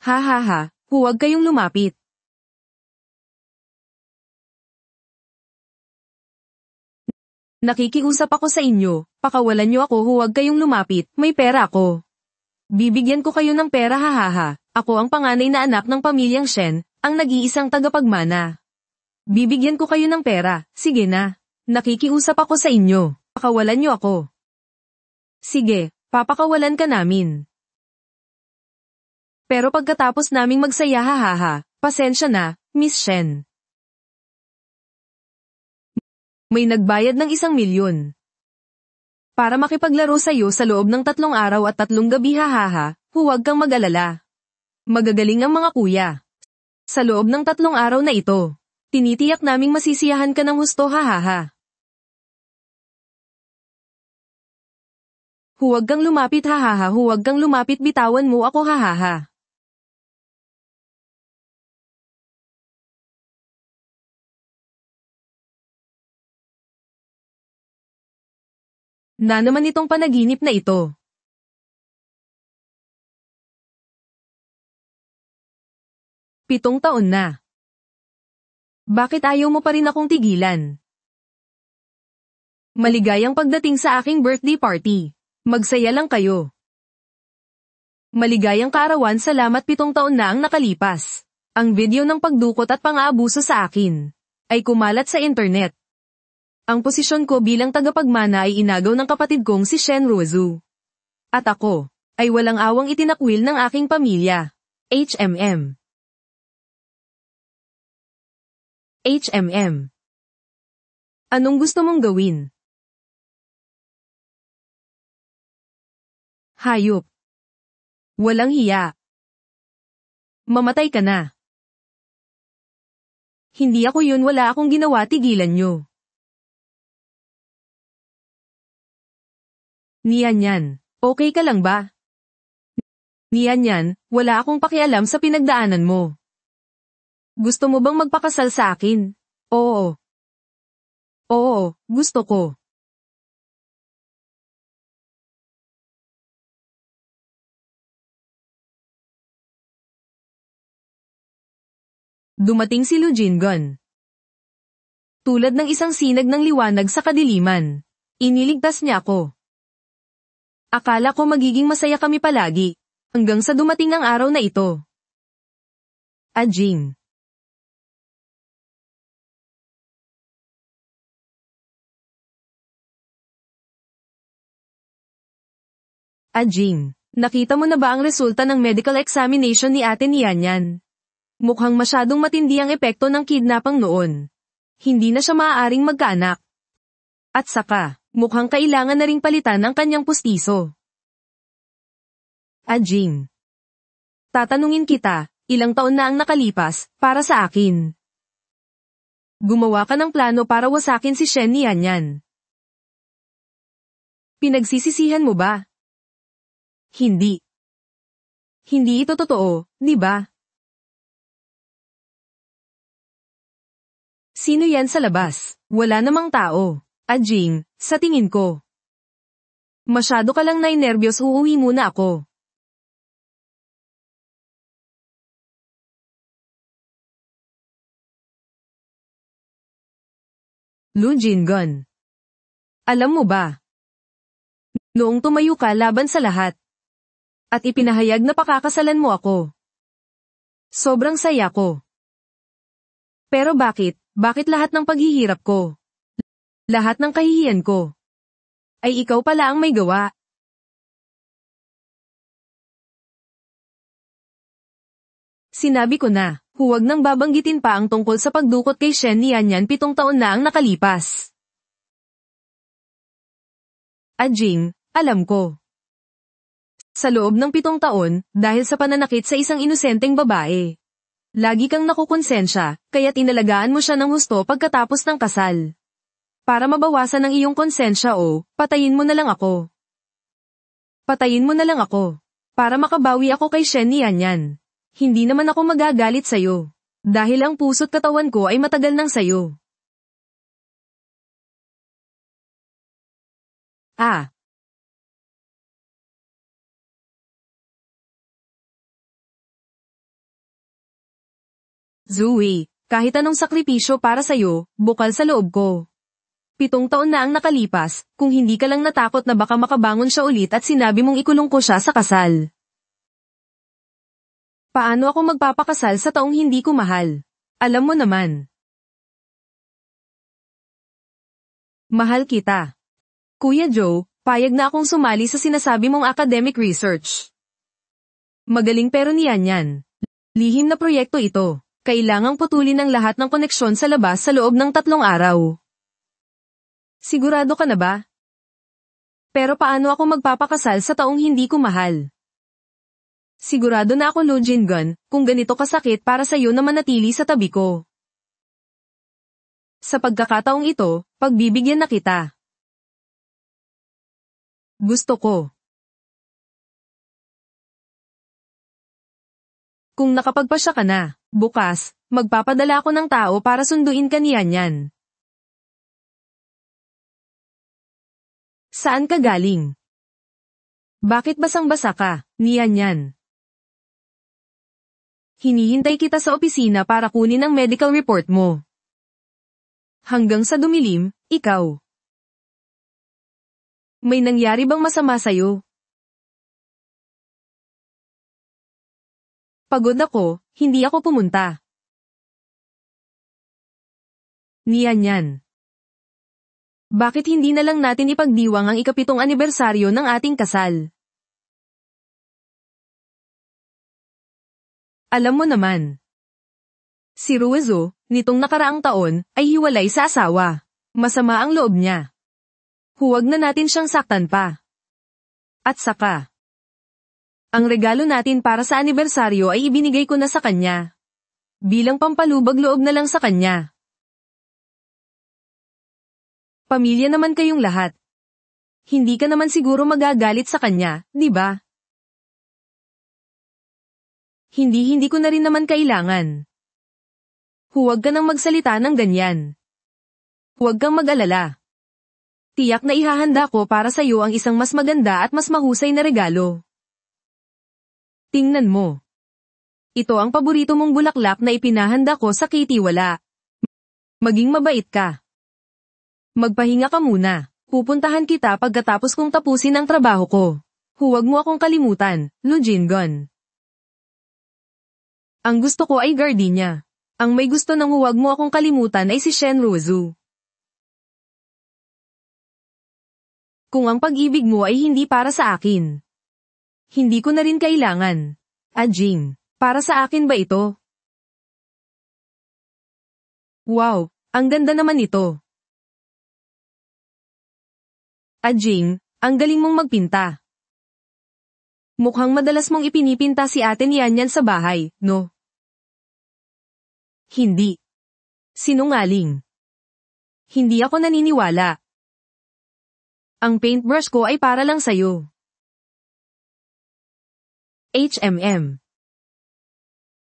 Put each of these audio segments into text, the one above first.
Ha ha ha, huwag kayong lumapit. Nakikiusap ako sa inyo, pakawalan niyo ako, huwag kayong lumapit, may pera ako. Bibigyan ko kayo ng pera, hahaha. Ako ang panganay na anak ng pamilyang Shen, ang nag-iisang tagapagmana. Bibigyan ko kayo ng pera, sige na. Nakikiusap ako sa inyo, pakawalan niyo ako. Sige, papakawalan ka namin. Pero pagkatapos naming magsaya, hahaha, pasensya na, Miss Shen. May nagbayad ng 1,000,000. Para makipaglaro sa'yo sa loob ng 3 araw at 3 gabi, hahaha, huwag kang mag-alala. Magagaling ang mga kuya. Sa loob ng 3 araw na ito, tinitiyak naming masisiyahan ka ng husto, hahaha. Huwag kang lumapit, hahaha, huwag kang lumapit, bitawan mo ako, hahaha. Na naman itong panaginip na ito. Pitong taon na. Bakit ayaw mo pa rin akong tigilan? Maligayang pagdating sa aking birthday party. Magsaya lang kayo. Maligayang kaarawan, salamat, 7 taon na ang nakalipas. Ang video ng pagdukot at pang-aabuso sa akin ay kumalat sa internet. Ang posisyon ko bilang tagapagmana ay inagaw ng kapatid kong si Shen Ruozu. At ako ay walang awang itinakwil ng aking pamilya. HMM. HMM. Anong gusto mong gawin? Hayop. Walang hiya. Mamatay ka na. Hindi ako yun, wala akong ginawa, tigilan nyo. Niyan, okay ka lang ba? Niyan, wala akong pakialam sa pinagdaanan mo. Gusto mo bang magpakasal sa akin? Oo. Oo, gusto ko. Dumating si Lu Jingon. Tulad ng isang sinag ng liwanag sa kadiliman. Iniligtas niya ako. Akala ko magiging masaya kami palagi. Hanggang sa dumating ang araw na ito. Ajing. Ajing, nakita mo na ba ang resulta ng medical examination ni Ate Nianyan? Mukhang masyadong matindi ang epekto ng kidnapang noon. Hindi na siya maaaring magkaanak. At saka, mukhang kailangan na ring palitan ang kanyang pustiso. Ajing. Tatanungin kita, ilang taon na ang nakalipas, para sa akin? Gumawa ka ng plano para wasakin si Shen Nianyan. Pinagsisisihan mo ba? Hindi. Hindi ito totoo, di ba? Sino yan sa labas? Wala namang tao. Ajing, sa tingin ko. Masyado ka lang nainerbiyos, uuwi muna ako. Lu Jingon. Alam mo ba? Noong tumayo ka laban sa lahat. At ipinahayag na pakakasalan mo ako. Sobrang saya ko. Pero bakit? Bakit lahat ng paghihirap ko? Lahat ng kahihiyan ko? Ay ikaw pala ang may gawa. Sinabi ko na, huwag nang babanggitin pa ang tungkol sa pagdukot kay Shen Nianyan, 7 taon na ang nakalipas. Ajing, alam ko. Sa loob ng 7 taon, dahil sa pananakit sa isang inosenteng babae. Lagi kang nakukonsensya, kaya't inalagaan mo siya ng husto pagkatapos ng kasal. Para mabawasan ang iyong konsensya patayin mo na lang ako. Patayin mo na lang ako. Para makabawi ako kay Shen Nianyan. Hindi naman ako magagalit sa'yo. Dahil ang puso't katawan ko ay matagal nang sa'yo. Ah. Zoe, kahit anong sakripisyo para sa'yo, bukal sa loob ko. 7 taon na ang nakalipas, kung hindi ka lang natakot na baka makabangon siya ulit at sinabi mong ikulong ko siya sa kasal. Paano ako magpapakasal sa taong hindi ko mahal? Alam mo naman. Mahal kita. Kuya Joe, payag na akong sumali sa sinasabi mong academic research. Magaling pero niyan yan. Lihim na proyekto ito. Kailangang putulin ang lahat ng koneksyon sa labas sa loob ng 3 araw. Sigurado ka na ba? Pero paano ako magpapakasal sa taong hindi ko mahal? Sigurado na ako, Lo Jin-gun, kung ganito kasakit para sa iyo na manatili sa tabi ko. Sa pagkakataong ito, pagbibigyan na kita. Gusto ko. Kung nakapagpasya ka na, bukas, magpapadala ako ng tao para sunduin ka niyan yan. Saan ka galing? Bakit basang-basa ka? Niyan yan. Hinihintay kita sa opisina para kunin ang medical report mo. Hanggang sa dumilim, ikaw. May nangyari bang masama sa'yo? Pagod ako, hindi ako pumunta. Niyan yan. Bakit hindi na lang natin ipagdiwang ang ika-7 anibersaryo ng ating kasal? Alam mo naman. Si Ruizo, nitong nakaraang taon, ay hiwalay sa asawa. Masama ang loob niya. Huwag na natin siyang saktan pa. At saka, ang regalo natin para sa anibersaryo ay ibinigay ko na sa kanya. Bilang pampalubag loob na lang sa kanya. Pamilya naman kayong lahat. Hindi ka naman siguro magagalit sa kanya, di ba? Hindi ko na rin naman kailangan. Huwag ka nang magsalita ng ganyan. Huwag kang mag-alala. Tiyak na ihahanda ko para sa iyo ang isang mas maganda at mas mahusay na regalo. Tingnan mo. Ito ang paborito mong bulaklak na ipinahanda ko sa kitiwala. Maging mabait ka. Magpahinga ka muna. Pupuntahan kita pagkatapos kong tapusin ang trabaho ko. Huwag mo akong kalimutan, Lo Jin-gun. Ang gusto ko ay gardenia. Ang may gusto ng huwag mo akong kalimutan ay si Shen Ruizu. Kung ang pag-ibig mo ay hindi para sa akin, hindi ko na rin kailangan. Ajing, para sa akin ba ito? Wow, ang ganda naman ito. Ajing, ang galing mong magpinta. Mukhang madalas mong ipinipinta si Ate Nianyan sa bahay, no? Hindi. Sinungaling. Hindi ako naniniwala. Ang paintbrush ko ay para lang sa'yo. HMM.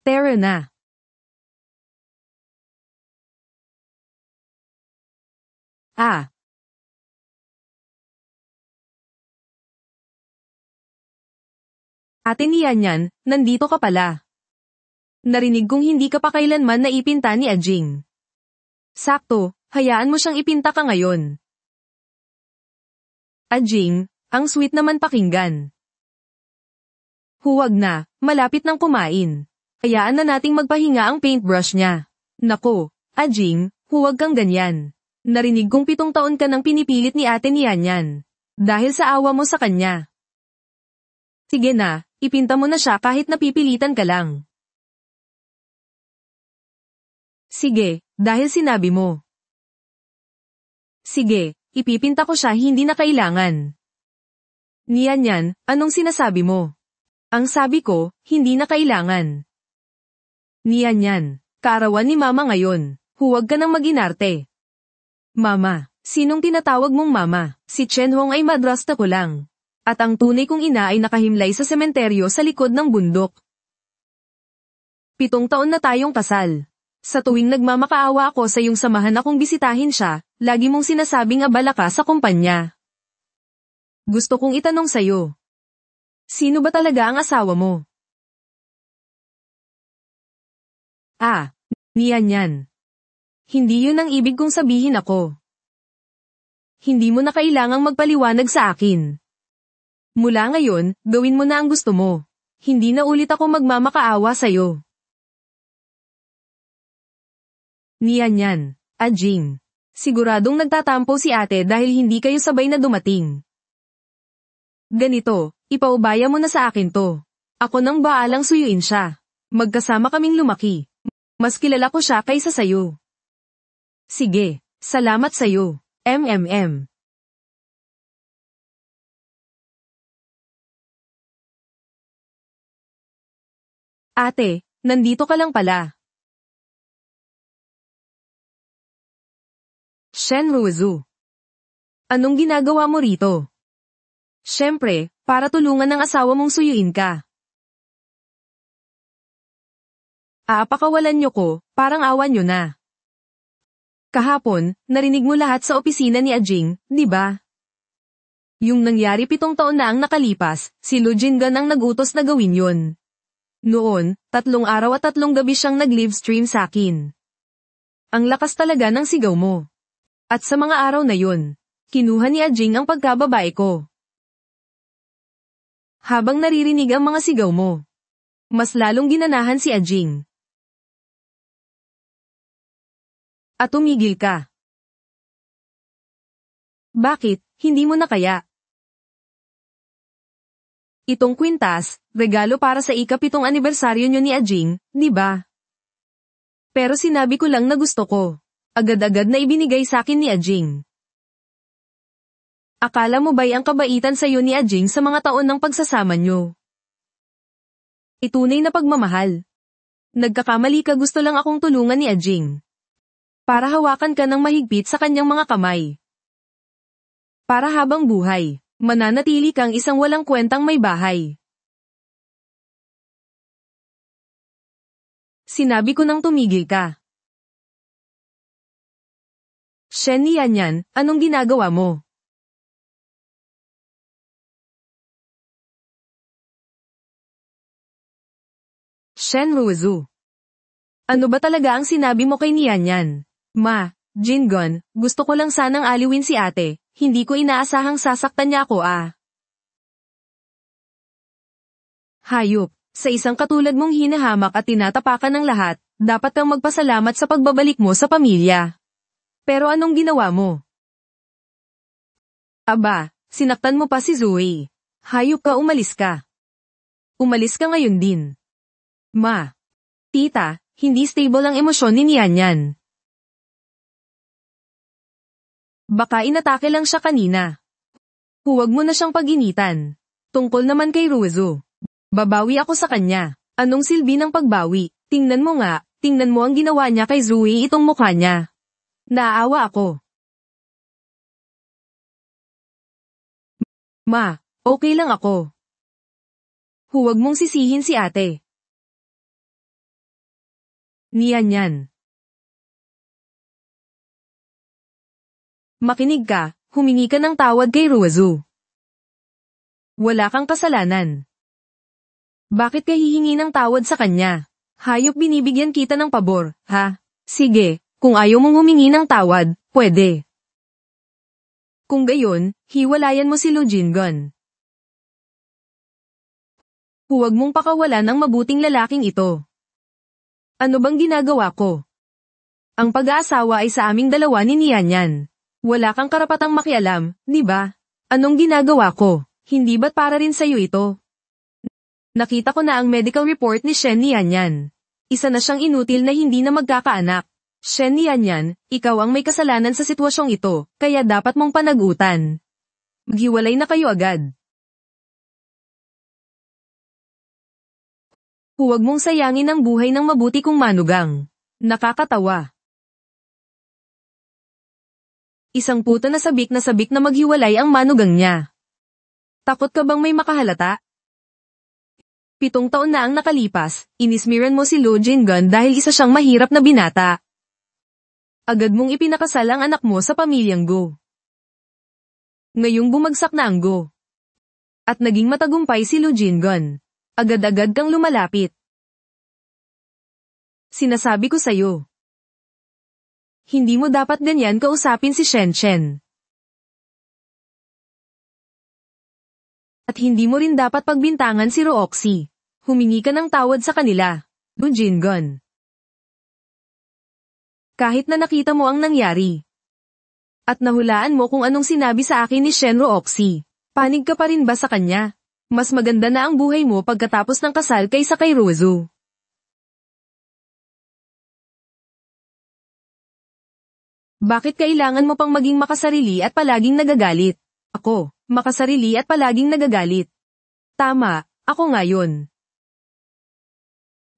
Tara na. Ah. Ate Nianyan, nandito ka pala. Narinig kong hindi ka pa kailanman naipinta ni Ajing. Sakto, hayaan mo siyang ipinta ka ngayon. Ajing, ang sweet naman pakinggan. Huwag na, malapit nang kumain. Hayaan na nating magpahinga ang paintbrush niya. Nako, Ajing, huwag kang ganyan. Narinig kong 7 taon ka nang pinipilit ni Ate Nianyan. Dahil sa awa mo sa kanya. Sige na, ipinta mo na siya kahit napipilitan ka lang. Sige, dahil sinabi mo. Sige, ipipinta ko siya hindi na kailangan. Nianyan, anong sinasabi mo? Ang sabi ko, hindi na kailangan. Nianyan, kaarawan ni Mama ngayon. Huwag ka nang maginarte. Mama, sinong tinatawag mong Mama? Si Chen Hong ay madrasta ko lang. At ang tunay kong ina ay nakahimlay sa sementeryo sa likod ng bundok. 7 taon na tayong kasal. Sa tuwing nagmamakaawa ako sa iyong samahan akong bisitahin siya, lagi mong sinasabing abala ka sa kumpanya. Gusto kong itanong sa'yo. Sino ba talaga ang asawa mo? Ah, Niyan. Hindi yun ang ibig kong sabihin ako. Hindi mo na kailangang magpaliwanag sa akin. Mula ngayon, gawin mo na ang gusto mo. Hindi na ulit ako magmamakaawa sa'yo. Niyan. Ajing. Siguradong nagtatampo si ate dahil hindi kayo sabay na dumating. Ganito, ipaubaya mo na sa akin to. Ako nang baalang suyuin siya. Magkasama kaming lumaki. Mas kilala ko siya kaysa sayo. Sige, salamat sayo. MMM. Ate, nandito ka lang pala. Shen Ruizu. Anong ginagawa mo rito? Siyempre, para tulungan ng asawa mong suyuin ka. Aapakawalan niyo ko, parang awan niyo na. Kahapon, narinig mo lahat sa opisina ni Ajing, di ba? Yung nangyari 7 taon na ang nakalipas, si Lu Jingan ang nag-utos na gawin yun. Noon, 3 araw at 3 gabi siyang nag-livestream sa akin. Ang lakas talaga ng sigaw mo. At sa mga araw na yun, kinuha ni Ajing ang pagkababae ko. Habang naririnig ang mga sigaw mo, mas lalong ginanahan si Ajing. At tumigil ka. Bakit, hindi mo na kaya? Itong kwintas, regalo para sa ika-7 anibersaryo nyo ni Ajing, di ba? Pero sinabi ko lang na gusto ko. Agad-agad na ibinigay sa akin ni Ajing. Akala mo ba'y ang kabaitan sa'yo ni Ajing sa mga taon ng pagsasama nyo? Itunay na pagmamahal. Nagkakamali ka, gusto lang akong tulungan ni Ajing. Para hawakan ka ng mahigpit sa kanyang mga kamay. Para habang buhay, mananatili kang isang walang kwentang may bahay. Sinabi ko nang tumigil ka. Shen Niyan, anong ginagawa mo? Shen Ruizu. Ano ba talaga ang sinabi mo kay Niyan? Ma, Jingon, gusto ko lang sanang aliwin si ate, hindi ko inaasahang sasaktan niya ako Hayop, sa isang katulad mong hinahamak at tinatapakan ng lahat, dapat kang magpasalamat sa pagbabalik mo sa pamilya. Pero anong ginawa mo? Aba, sinaktan mo pa si Zoe. Hayop ka, umalis ka. Umalis ka ngayon din. Ma. Tita, hindi stable ang emosyon ni Niyan. Baka inatake lang siya kanina. Huwag mo na siyang pag-initan. Tungkol naman kay Ruizu. Babawi ako sa kanya. Anong silbi ng pagbawi? Tingnan mo nga, tingnan mo ang ginawa niya kay Zoe, itong mukha niya. Naaawa ako. Ma, okay lang ako. Huwag mong sisihin si ate. Niyan. Makinig ka, humingi ka ng tawad kay Ruizu. Wala kang kasalanan. Bakit ka hihingi ng tawad sa kanya? Hayop, binibigyan kita ng pabor, ha? Sige, kung ayaw mong humingi ng tawad, pwede. Kung gayon, hiwalayan mo si Lu Jingan. Huwag mong pakawalan ang mabuting lalaking ito. Ano bang ginagawa ko? Ang pag-aasawa ay sa aming dalawa ni Niyan. Wala kang karapatang makialam, di ba? Anong ginagawa ko? Hindi ba't para rin sa'yo ito? Nakita ko na ang medical report ni Shen Niyan. Isa na siyang inutil na hindi na magkakaanak. Shen Niyan, ikaw ang may kasalanan sa sitwasyong ito, kaya dapat mong panagutan. Maghiwalay na kayo agad. Huwag mong sayangin ang buhay ng mabuti kong manugang. Nakakatawa. Isang puta na sabik na maghiwalay ang manugang niya. Takot ka bang may makahalata? 7 taon na ang nakalipas, inismiran mo si Lu Jingan dahil isa siyang mahirap na binata. Agad mong ipinakasal ang anak mo sa pamilyang Go. Ngayong bumagsak na ang Go. At naging matagumpay si Lu Jingan. Agad-agad kang lumalapit. Sinasabi ko sa'yo, Hindi mo dapat ganyan kausapin si Shen. At hindi mo rin dapat pagbintangan si Roxy. Humingi ka ng tawad sa kanila. Lu Jingon. Kahit na nakita mo ang nangyari. At nahulaan mo kung anong sinabi sa akin ni Shen Roxy. Panig ka pa rin ba sa kanya? Mas maganda na ang buhay mo pagkatapos ng kasal kaysa kay Rozu. Bakit kailangan mo pang maging makasarili at palaging nagagalit? Ako, makasarili at palaging nagagalit. Tama, ako ngayon.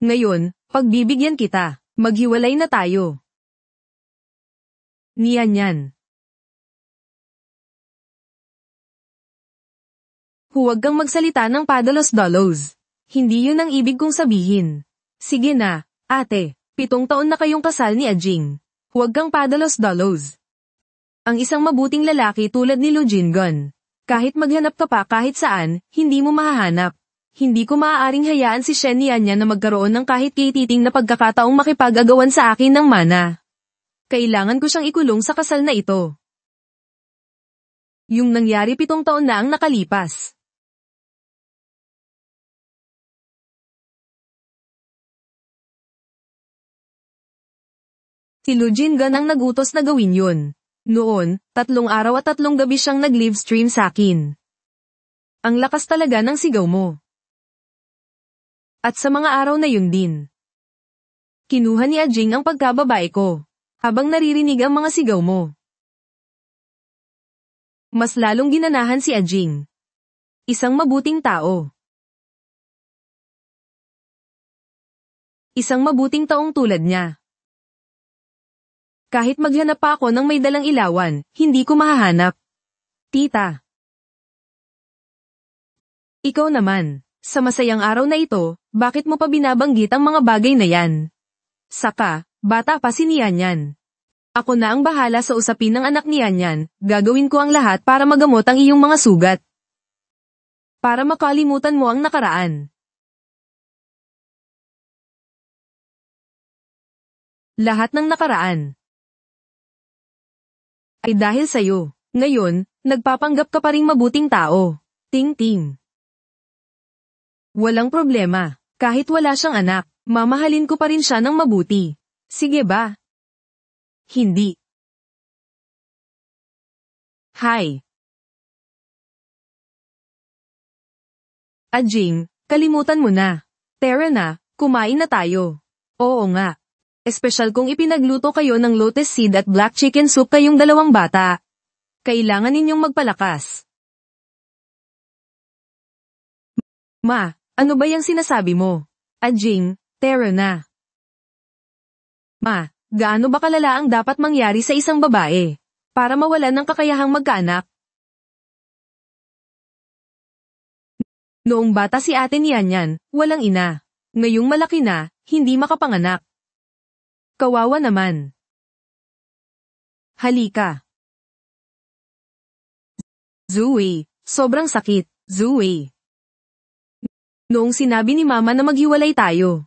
Ngayon, pagbibigyan kita. Maghiwalay na tayo. Niyan. Huwag kang magsalita ng padalos-dalos. Hindi yun ang ibig kong sabihin. Sige na, ate. 7 taon na kayong kasal ni Ajing. Huwag kang padalos-dalos. Ang isang mabuting lalaki tulad ni Lu Jingon. Kahit maghanap ka pa kahit saan, hindi mo mahahanap. Hindi ko maaaring hayaan si Shen Nianya na magkaroon ng kahit kititing na pagkakataong makipag-agawan sa akin ng mana. Kailangan ko siyang ikulong sa kasal na ito. Yung nangyari 7 taon na ang nakalipas. Si Lu Jingon ang nagutos na gawin yun. Noon, 3 araw at 3 gabi siyang nag-livestream sa akin. Ang lakas talaga ng sigaw mo. At sa mga araw na yun din. Kinuha ni Ajing ang pagkababae ko. Habang naririnig ang mga sigaw mo. Mas lalong ginanahan si Ajing. Isang mabuting tao. Isang mabuting taong tulad niya. Kahit maghanap pa ako ng may dalang ilawan, hindi ko mahahanap. Tita. Ikaw naman, sa masayang araw na ito, bakit mo pa binabanggit ang mga bagay na yan? Saka, bata pa si Nianyan. Ako na ang bahala sa usapin ng anak ni Nianyan, gagawin ko ang lahat para magamot ang iyong mga sugat. Para makalimutan mo ang nakaraan. Lahat ng nakaraan ay dahil sa'yo. Ngayon, nagpapanggap ka pa ring mabuting tao. Ting-ting. Walang problema. Kahit wala siyang anak, mamahalin ko pa rin siya ng mabuti. Sige ba? Hindi. Hi. Ajing, kalimutan mo na. Tara na, kumain na tayo. Oo nga. Espesyal kung ipinagluto kayo ng lotus seed at black chicken soup kayong 2 bata. Kailangan ninyong magpalakas. Ma, ano ba yung sinasabi mo? Ajing, tara na. Ma, gaano ba kalala ang dapat mangyari sa isang babae? Para mawalan ng kakayahang magkaanak? Noong bata si ate Nianyan, walang ina. Ngayong malaki na, hindi makapanganak. Kawawa naman. Halika. Zui, sobrang sakit, Zui. Noong sinabi ni Mama na maghiwalay tayo.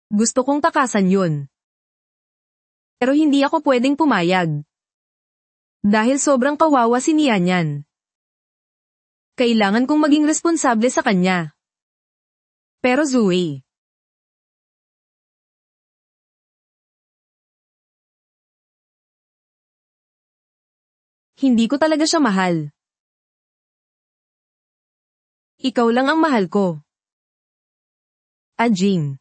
Gusto kong takasan yun. Pero hindi ako pwedeng pumayag. Dahil sobrang kawawa si Nianyan. Kailangan kong maging responsable sa kanya. Pero Zui. Hindi ko talaga siya mahal. Ikaw lang ang mahal ko. Ajing.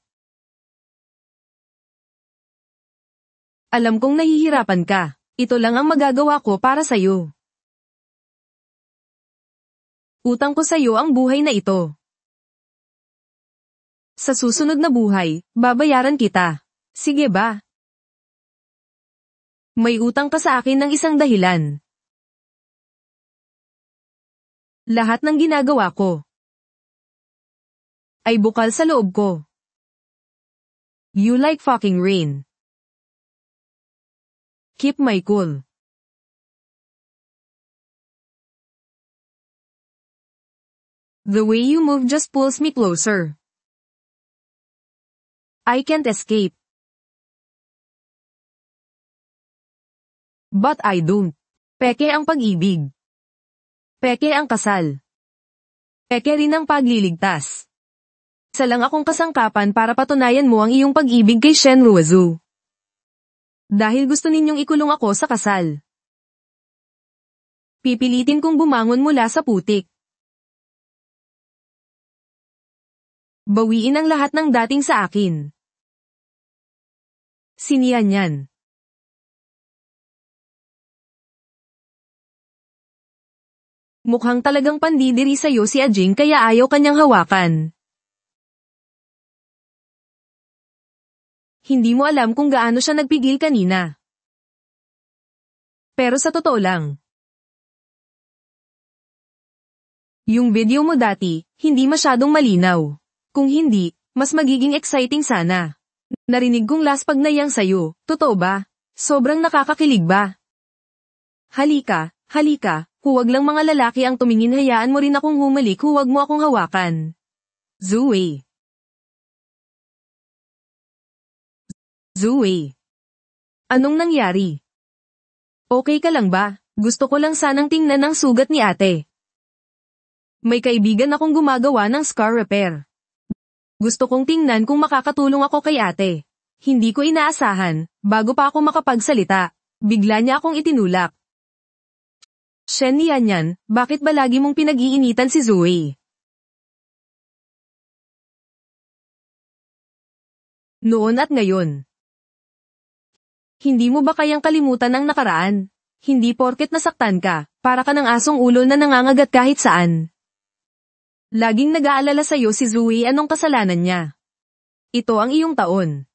Alam kong nahihirapan ka. Ito lang ang magagawa ko para sa'yo. Utang ko sa'yo ang buhay na ito. Sa susunod na buhay, babayaran kita. Sige ba? May utang ka sa akin ng isang dahilan. Lahat ng ginagawa ko ay bukal sa loob ko. You like fucking rain. Keep my cool. The way you move just pulls me closer. I can't escape. But I don't. Peke ang pag-ibig. Peke ang kasal. Peke rin ang pagliligtas. Isa lang akong kasangkapan para patunayan mo ang iyong pag-ibig kay Shen Ruozu. Dahil gusto ninyong ikulong ako sa kasal. Pipilitin kong bumangon mula sa putik. Bawiin ang lahat ng dating sa akin. Sinihan yan. Mukhang talagang pandidiri sa'yo si Ajing kaya ayaw kanyang hawakan. Hindi mo alam kung gaano siya nagpigil kanina. Pero sa totoo lang. Yung video mo dati, hindi masyadong malinaw. Kung hindi, mas magiging exciting sana. Narinig kong last pag nayang sayo, totoo ba? Sobrang nakakakilig ba? Halika, halika, huwag lang mga lalaki ang tumingin hayaan mo rin akong humalik huwag mo akong hawakan. Zue. Zue. Anong nangyari? Okay ka lang ba? Gusto ko lang sanang tingnan ang sugat ni ate. May kaibigan akong gumagawa ng scar repair. Gusto kong tingnan kung makakatulong ako kay ate. Hindi ko inaasahan, bago pa ako makapagsalita. Bigla niya akong itinulak. Shen Yanyan, bakit ba lagi mong pinag-iinitan si Zoe? Noon at ngayon. Hindi mo ba kayang kalimutan ang nakaraan? Hindi porket nasaktan ka, para ka ng asong ulo na nangangagat kahit saan. Laging nag-aalala sa'yo si Zoe anong kasalanan niya. Ito ang iyong taon.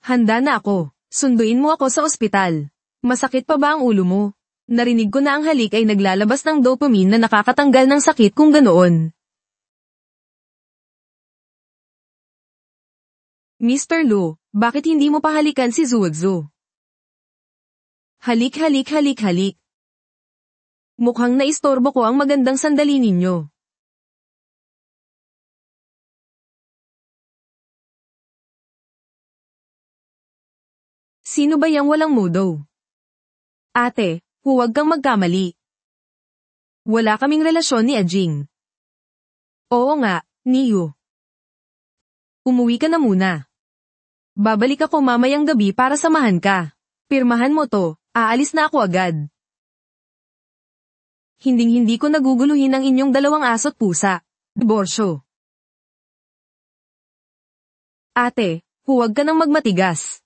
Handa na ako. Sunduin mo ako sa ospital. Masakit pa ba ang ulo mo? Narinig ko na ang halik ay naglalabas ng dopamine na nakakatanggal ng sakit kung ganoon. Mr. Lu, bakit hindi mo pahalikan si Zuozu? Halik halik halik halik. Mukhang naistorbo ko ang magandang sandali ninyo. Sino ba yang walang mudo? Ate, huwag kang magkamali. Wala kaming relasyon ni Ajing. Oo nga, Niyo. Umuwi ka na muna. Babalik ako mamayang gabi para samahan ka. Pirmahan mo to, aalis na ako agad. Hinding-hindi ko naguguluhin ang inyong dalawang aso't pusa. Diborsyo. Ate, huwag ka nang magmatigas.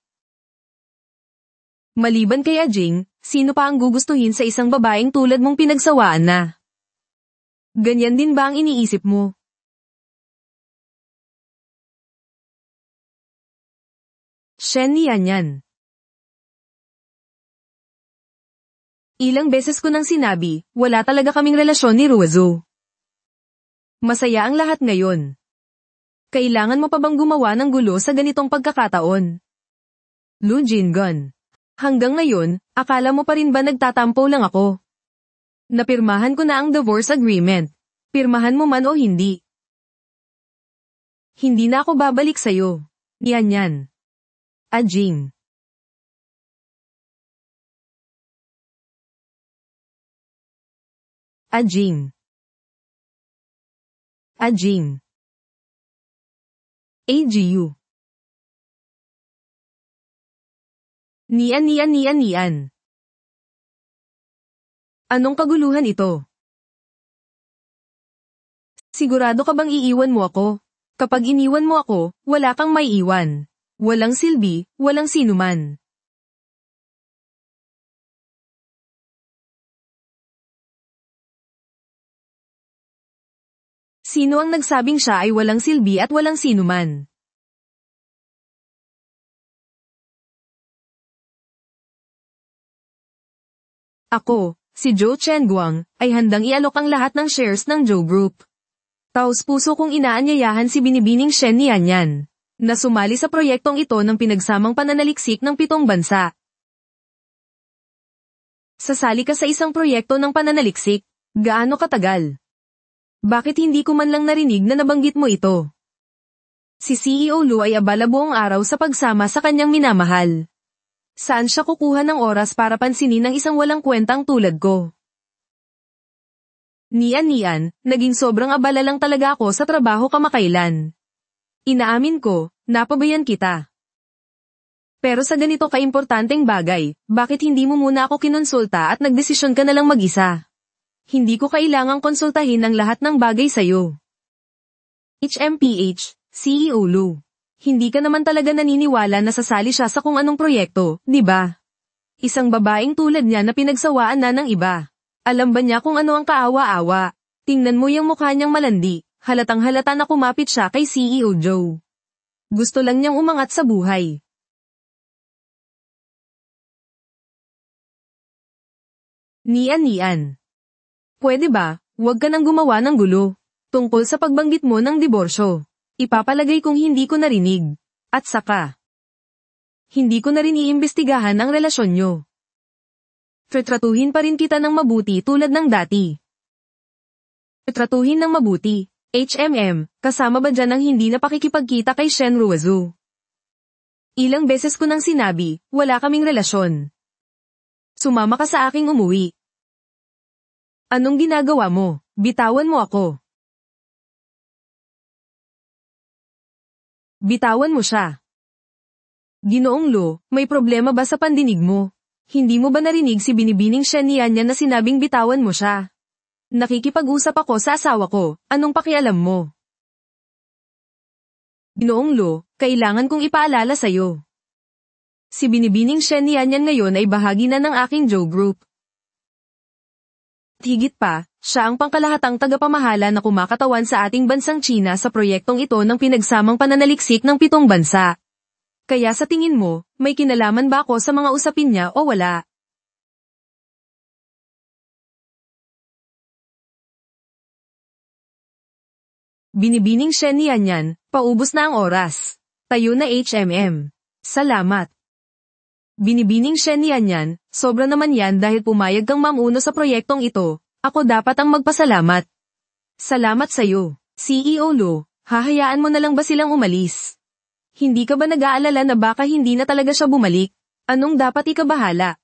Maliban kay Ajing, sino pa ang gugustuhin sa isang babaeng tulad mong pinagsawaan na? Ganyan din ba ang iniisip mo? Shen Yanyan. Ilang beses ko nang sinabi, wala talaga kaming relasyon ni Ruozu. Masaya ang lahat ngayon. Kailangan mo pa bang gumawa ng gulo sa ganitong pagkakataon? Lu Jingon. Hanggang ngayon, akala mo pa rin ba nagtatampo lang ako? Napirmahan ko na ang divorce agreement. Pirmahan mo man o hindi. Hindi na ako babalik sa'yo. Yan. Ajing. Ajing. Ajing. AGU. Nian. Anong kaguluhan ito? Sigurado ka bang iiwan mo ako? Kapag iniwan mo ako, wala kang may iwan. Walang silbi, walang sinuman. Sino ang nagsabing siya ay walang silbi at walang sinuman? Ako, si Zhou Chenguang, ay handang ialok ang lahat ng shares ng Zhou Group. Taos-puso kong inaanyayahan si Binibining Shen Yanyan na sumali sa proyektong ito ng pinagsamang pananaliksik ng 7 bansa. Sasali ka sa isang proyekto ng pananaliksik, gaano katagal? Bakit hindi ko man lang narinig na nabanggit mo ito? Si CEO Lu ay abala buong araw sa pagsama sa kanyang minamahal. Saan siya kukuha ng oras para pansinin ng isang walang kwentang tulad ko? Nian, naging sobrang abala lang talaga ako sa trabaho kamakailan. Inaamin ko, napabayan kita. Pero sa ganito kaimportanteng bagay, bakit hindi mo muna ako kinonsulta at nagdesisyon ka na lang mag-isa? Hindi ko kailangang konsultahin ang lahat ng bagay sa'yo. HMPH, CEO Lou. Hindi ka naman talaga naniniwala na sasali siya sa kung anong proyekto, di ba? Isang babaeng tulad niya na pinagsawaan na ng iba. Alam ba niya kung ano ang kaawa-awa? Tingnan mo yung mukha niyang malandi, halatang halata na kumapit siya kay CEO Joe. Gusto lang niyang umangat sa buhay. Nian. Pwede ba, huwag ka nang gumawa ng gulo. Tungkol sa pagbanggit mo ng diborsyo. Ipapalagay kong hindi ko narinig. At saka, hindi ko na rin iimbestigahan ang relasyon nyo. Tratuhin pa rin kita ng mabuti tulad ng dati. Tratuhin ng mabuti. HMM, kasama ba dyan ang hindi na pakikipagkita kay Shen Ruizu? Ilang beses ko nang sinabi, wala kaming relasyon. Sumama ka sa aking umuwi. Anong ginagawa mo? Bitawan mo ako. Bitawan mo siya. Ginoong Lo, may problema ba sa pandinig mo? Hindi mo ba narinig si Binibining Shen niya na sinabing bitawan mo siya? Nakikipag-usap ako sa asawa ko, anong pakialam mo? Ginoong Lo, kailangan kong ipaalala sa'yo. Si Binibining Shen niya ngayon ay bahagi na ng aking Joe Group. Higit pa, siya ang pangkalahatang tagapamahala na kumakatawan sa ating bansang China sa proyektong ito ng pinagsamang pananaliksik ng 7 bansa. Kaya sa tingin mo, may kinalaman ba ako sa mga usapin niya o wala? Binibining Shen niyan, paubos na ang oras. Tayo na HMM. Salamat. Binibining Shen niyan, sobra naman yan dahil pumayag kang mamuno sa proyektong ito. Ako dapat ang magpasalamat. Salamat sa'yo, CEO Lo, hahayaan mo na lang ba silang umalis? Hindi ka ba nag-aalala na baka hindi na talaga siya bumalik? Anong dapat ikabahala?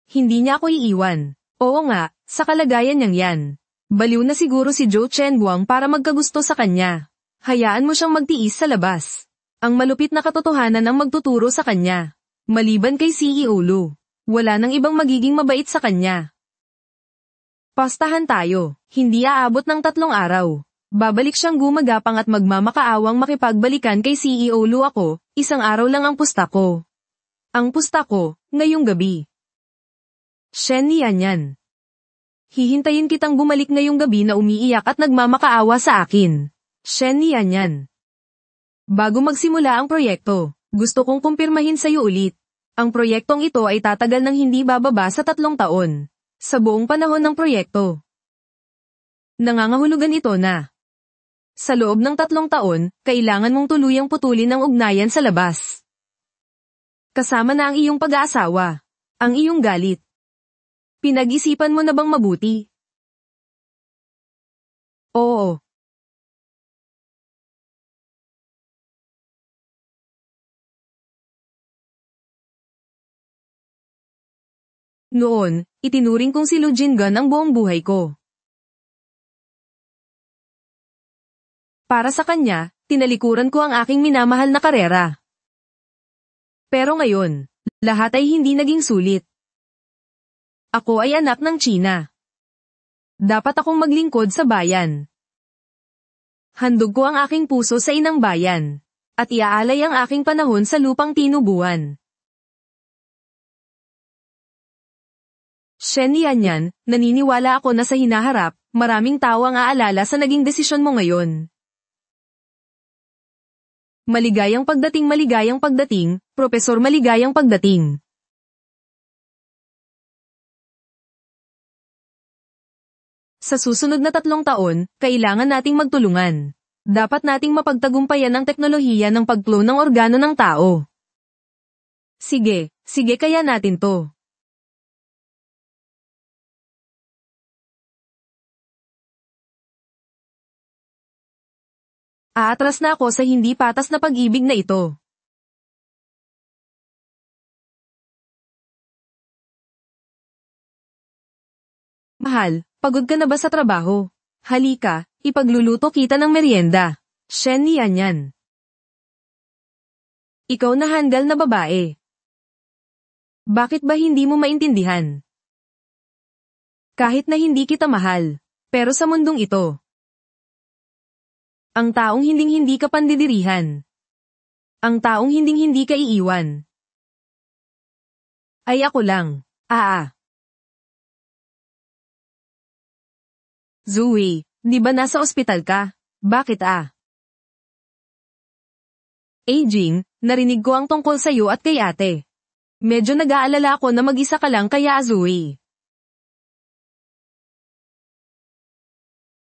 Hindi niya ako iiwan. Oo nga, sa kalagayan niyang yan. Baliw na siguro si Zhou Chenguang para magkagusto sa kanya. Hayaan mo siyang magtiis sa labas. Ang malupit na katotohanan ang magtuturo sa kanya. Maliban kay CEO Lo, wala nang ibang magiging mabait sa kanya. Pastahan tayo, hindi aabot ng 3 araw. Babalik siyang gumagapang at magmamakaawang makipagbalikan kay CEO Lu ako, 1 araw lang ang pusta ko. Ang pusta ko, ngayong gabi. Shen niyan. Hihintayin kitang bumalik ngayong gabi na umiiyak at nagmamakaawa sa akin. Shen niyan. Bago magsimula ang proyekto, gusto kong kumpirmahin sa'yo ulit. Ang proyektong ito ay tatagal ng hindi bababa sa 3 taon. Sa buong panahon ng proyekto. Nangangahulugan ito na sa loob ng 3 taon, kailangan mong tuluyang putulin ang ugnayan sa labas. Kasama na ang iyong pag-aasawa, ang iyong galit. Pinag-isipan mo na bang mabuti? Oo. Noon, itinuring kong si Lu Jingan ang buong buhay ko. Para sa kanya, tinalikuran ko ang aking minamahal na karera. Pero ngayon, lahat ay hindi naging sulit. Ako ay anak ng China. Dapat akong maglingkod sa bayan. Handog ko ang aking puso sa inang bayan. At iaalay ang aking panahon sa lupang tinubuan. Shen niyan, naniniwala ako na sa hinaharap, maraming tao ang aalala sa naging desisyon mo ngayon. Maligayang pagdating, Profesor maligayang pagdating. Sa susunod na 3 taon, kailangan nating magtulungan. Dapat nating mapagtagumpayan ang teknolohiya ng pag-clone ng organo ng tao. Sige kaya natin to. Aatras na ako sa hindi patas na pag-ibig na ito. Mahal, pagod ka na ba sa trabaho? Halika, ipagluluto kita ng merienda. Shen Yanyan. Ikaw na handal na babae. Bakit ba hindi mo maintindihan? Kahit na hindi kita mahal, pero sa mundong ito, ang taong hinding-hindi ka pandidirihan, ang taong hinding-hindi ka iiwan, ay ako lang. Zoe, di ba nasa ospital ka? Bakit Aging, narinig ko ang tungkol sa'yo at kay ate. Medyo nag-aalala ako na mag-isa ka lang kaya Zoe.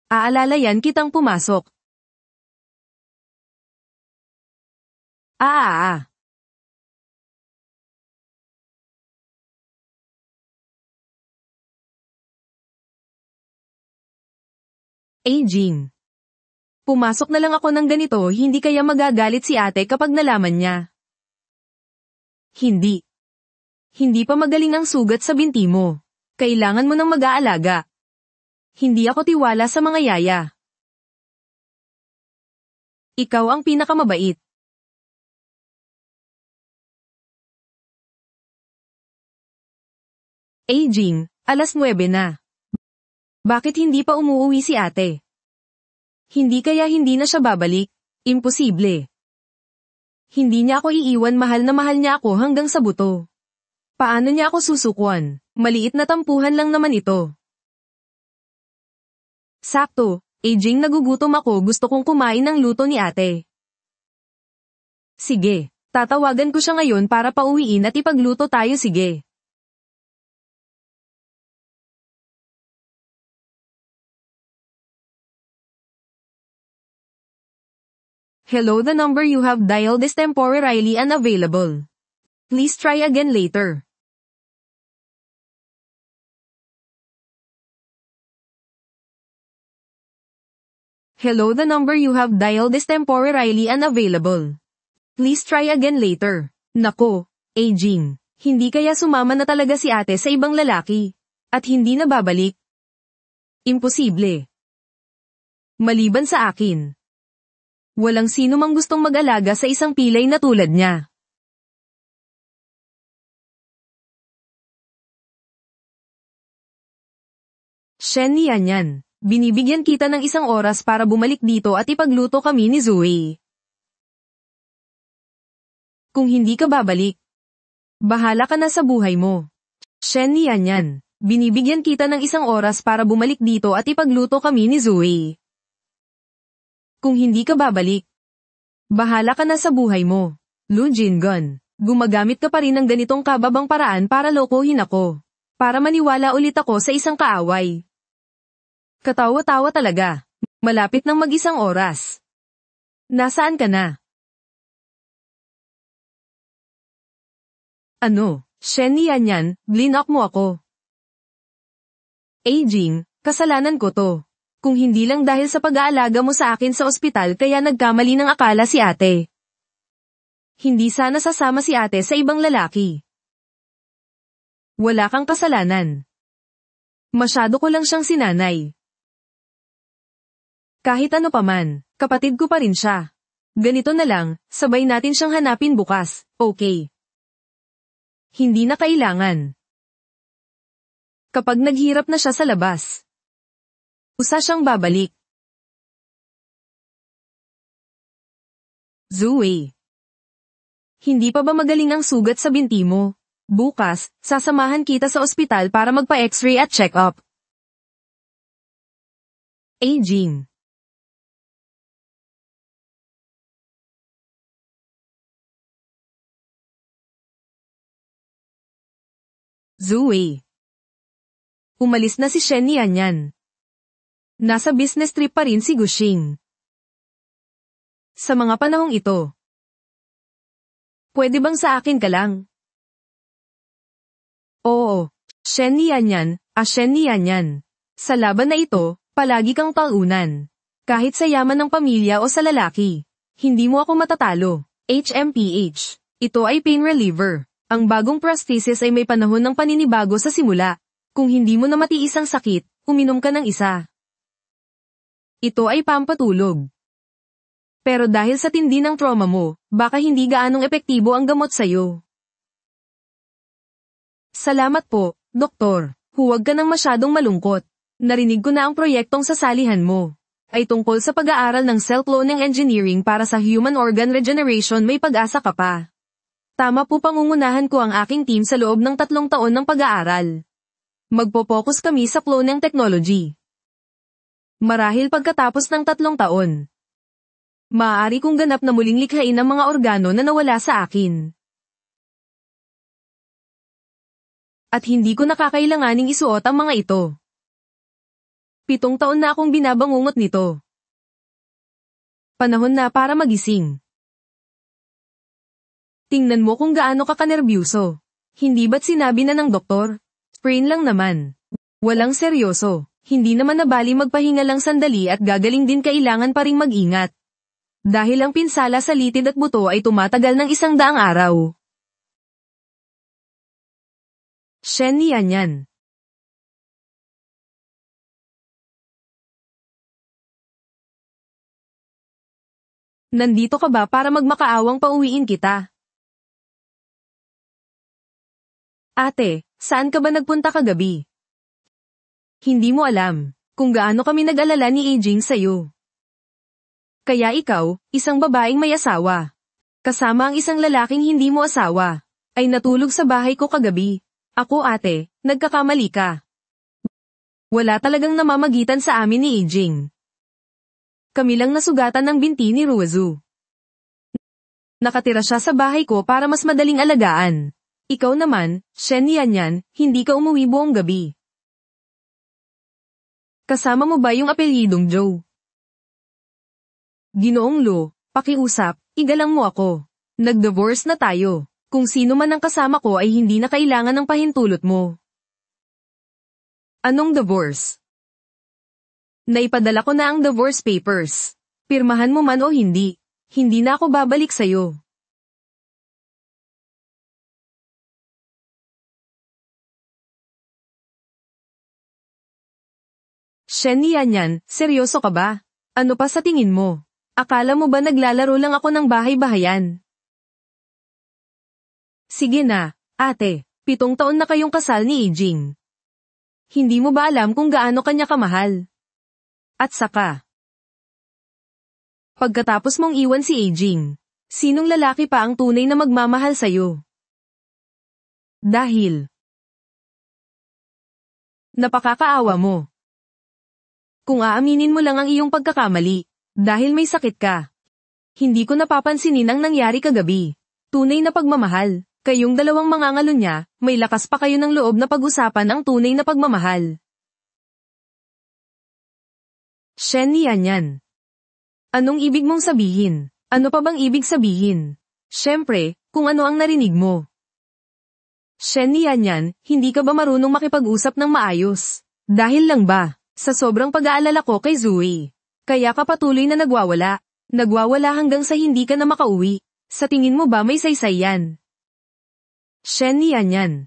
Aalalayan kitang pumasok. Aging. Pumasok na lang ako ng ganito, hindi kaya magagalit si ate kapag nalaman niya. Hindi. Hindi pa magaling ang sugat sa binti mo. Kailangan mo ng mag-aalaga. Hindi ako tiwala sa mga yaya. Ikaw ang pinakamabait. Aging, 9:00 na. Bakit hindi pa umuuwi si ate? Hindi kaya hindi na siya babalik? Imposible. Hindi niya ako iiwan, mahal na mahal niya ako hanggang sa buto. Paano niya ako susukuan? Maliit na tampuhan lang naman ito. Sakto, Aging, nagugutom ako, gusto kong kumain ng luto ni ate. Sige, tatawagan ko siya ngayon para pauwiin at ipagluto tayo, sige. Hello, the number you have dialed is temporarily unavailable. Please try again later. Hello, the number you have dialed is temporarily unavailable. Please try again later. Nako, Aging, hindi kaya sumama na talaga si ate sa ibang lalaki? At hindi na babalik? Imposible. Maliban sa akin. Walang sino mang gustong mag-alaga sa isang pilay na tulad niya. Shen Yanyan, binibigyan kita ng 1 oras para bumalik dito at ipagluto kami ni Zoe. Kung hindi ka babalik, bahala ka na sa buhay mo. Shen Yanyan, binibigyan kita ng 1 oras para bumalik dito at ipagluto kami ni Zoe. Kung hindi ka babalik, bahala ka na sa buhay mo. Lu Jingon, gumagamit ka pa rin ng ganitong kababang paraan para lokohin ako. Para maniwala ulit ako sa isang kaaway. Katawa-tawa talaga. Malapit ng mag-1 oras. Nasaan ka na? Ano, Shen Yanyan, blinak mo ako. Aging, kasalanan ko to. Kung hindi lang dahil sa pag-aalaga mo sa akin sa ospital kaya nagkamali ng akala si ate. Hindi sana sasama si ate sa ibang lalaki. Wala kang kasalanan. Masyado ko lang siyang sinanay. Kahit ano paman, kapatid ko pa rin siya. Ganito na lang, sabay natin siyang hanapin bukas, okay? Hindi na kailangan. Kapag naghirap na siya sa labas, usa siyang babalik. Zoe. Hindi pa ba magaling ang sugat sa binti mo? Bukas, sasamahan kita sa ospital para magpa-x-ray at check-up. Aging. Zoe. Umalis na si Shen Yanyan. Nasa business trip pa rin si Gushing. Sa mga panahong ito, pwede bang sa akin ka lang? Oo, Shen Yanyan, Shen Yanyan. Sa laban na ito, palagi kang taunan. Kahit sa yaman ng pamilya o sa lalaki, hindi mo ako matatalo. HMPH. Ito ay pain reliever. Ang bagong prosthesis ay may panahon ng paninibago sa simula. Kung hindi mo na matiis ang sakit, uminom ka ng isa. Ito ay pampatulog. Pero dahil sa tindi ng trauma mo, baka hindi gaanong epektibo ang gamot sa'yo. Salamat po, Doktor. Huwag ka nang masyadong malungkot. Narinig ko na ang proyektong sasalihan mo. Ay tungkol sa pag-aaral ng cell-cloning engineering para sa human organ regeneration. May pag-asa ka pa. Tama po, pangungunahan ko ang aking team sa loob ng 3 taon ng pag-aaral. Magpo-focus kami sa cloning technology. Marahil pagkatapos ng 3 taon, maaari kong ganap na muling likhain ang mga organo na nawala sa akin. At hindi ko nakakailanganing isuot ang mga ito. 7 taon na akong binabangungot nito. Panahon na para magising. Tingnan mo kung gaano ka kanerbiyuso. Hindi ba't sinabi na ng doktor? Sprain lang naman. Walang seryoso. Hindi naman nabali magpahinga lang sandali at gagaling din, kailangan pa ring mag-ingat. Dahil ang pinsala sa litid at buto ay tumatagal ng 100 araw. Shen Yanyan. Nandito ka ba para magmakaawang pauwiin kita? Ate, saan ka ba nagpunta kagabi? Hindi mo alam kung gaano kami nag-alala ni Aging sa'yo. Kaya ikaw, isang babaeng may asawa, kasama ang isang lalaking hindi mo asawa, ay natulog sa bahay ko kagabi. Ako, ate, nagkakamali ka. Wala talagang namamagitan sa amin ni Aging. Kami lang nasugatan ng binti ni Ruizu. Nakatira siya sa bahay ko para mas madaling alagaan. Ikaw naman, Shen Yanyan, hindi ka umuwi buong gabi. Kasama mo ba yung apelyidong Joe? Ginoong Lo, pakiusap, igalang mo ako. Nag-divorce na tayo. Kung sino man ang kasama ko ay hindi na kailangan ng pahintulot mo. Anong divorce? Naipadala ko na ang divorce papers. Pirmahan mo man o hindi, hindi na ako babalik sa'yo. Shen Yanyan, seryoso ka ba? Ano pa sa tingin mo? Akala mo ba naglalaro lang ako ng bahay-bahayan? Sige na, ate, 7 taon na kayong kasal ni Aging. Hindi mo ba alam kung gaano kanya kamahal? At saka, pagkatapos mong iwan si Aging, sinong lalaki pa ang tunay na magmamahal sa'yo? Dahil napakakaawa mo. Kung aaminin mo lang ang iyong pagkakamali, dahil may sakit ka. Hindi ko napapansinin ang nangyari kagabi. Tunay na pagmamahal. Kayong dalawang mangangalo niya, may lakas pa kayo ng loob na pag-usapan ang tunay na pagmamahal. Shen Yanyan. Anong ibig mong sabihin? Ano pa bang ibig sabihin? Siyempre, kung ano ang narinig mo. Shen Yanyan, hindi ka ba marunong makipag-usap ng maayos? Dahil lang ba, sa sobrang pag-aalala ko kay Zoe, kaya ka patuloy na nagwawala? Nagwawala hanggang sa hindi ka na makauwi. Sa tingin mo ba may saysay yan? Shen Yanyan.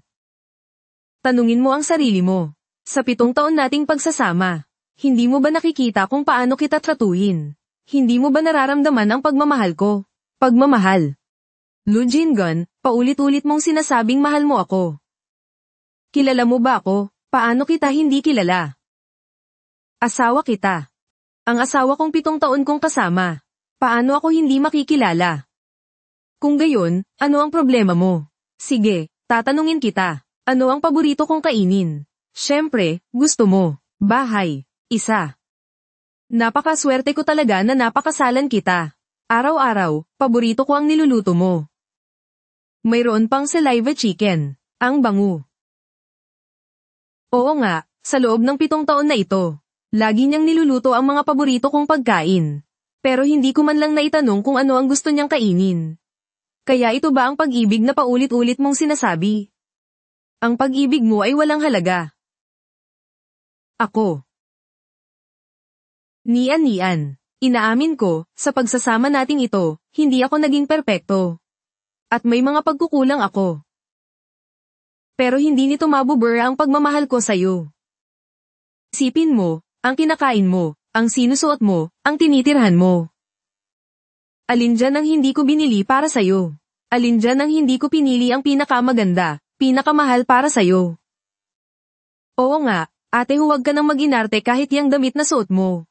Tanungin mo ang sarili mo. Sa 7 taon nating pagsasama, hindi mo ba nakikita kung paano kita tratuhin? Hindi mo ba nararamdaman ang pagmamahal ko? Pagmamahal. Lu Jingon, paulit-ulit mong sinasabing mahal mo ako. Kilala mo ba ako? Paano kita hindi kilala? Asawa kita. Ang asawa kong 7 taon kong kasama. Paano ako hindi makikilala? Kung gayon, ano ang problema mo? Sige, tatanungin kita. Ano ang paborito kong kainin? Siyempre, gusto mo. Bahay. Isa. Napakaswerte ko talaga na napakasalan kita. Araw-araw, paborito ko ang niluluto mo. Mayroon pang saliva chicken. Ang bango. Oo nga, sa loob ng 7 taon na ito, lagi niyang niluluto ang mga paborito kong pagkain. Pero hindi ko man lang naitanong kung ano ang gusto niyang kainin. Kaya ito ba ang pag-ibig na paulit-ulit mong sinasabi? Ang pag-ibig mo ay walang halaga. Ako. Nian-nian. Inaamin ko, sa pagsasama nating ito, hindi ako naging perpekto. At may mga pagkukulang ako. Pero hindi nito mabubura ang pagmamahal ko sa'yo. Isipin mo, ang kinakain mo, ang sinusuot mo, ang tinitirhan mo. Alin dyan ang hindi ko binili para sa'yo? Alin dyan ang hindi ko pinili ang pinakamaganda, pinakamahal para sa'yo? Oo nga, ate, huwag ka nang mag-inarte kahit yang damit na suot mo.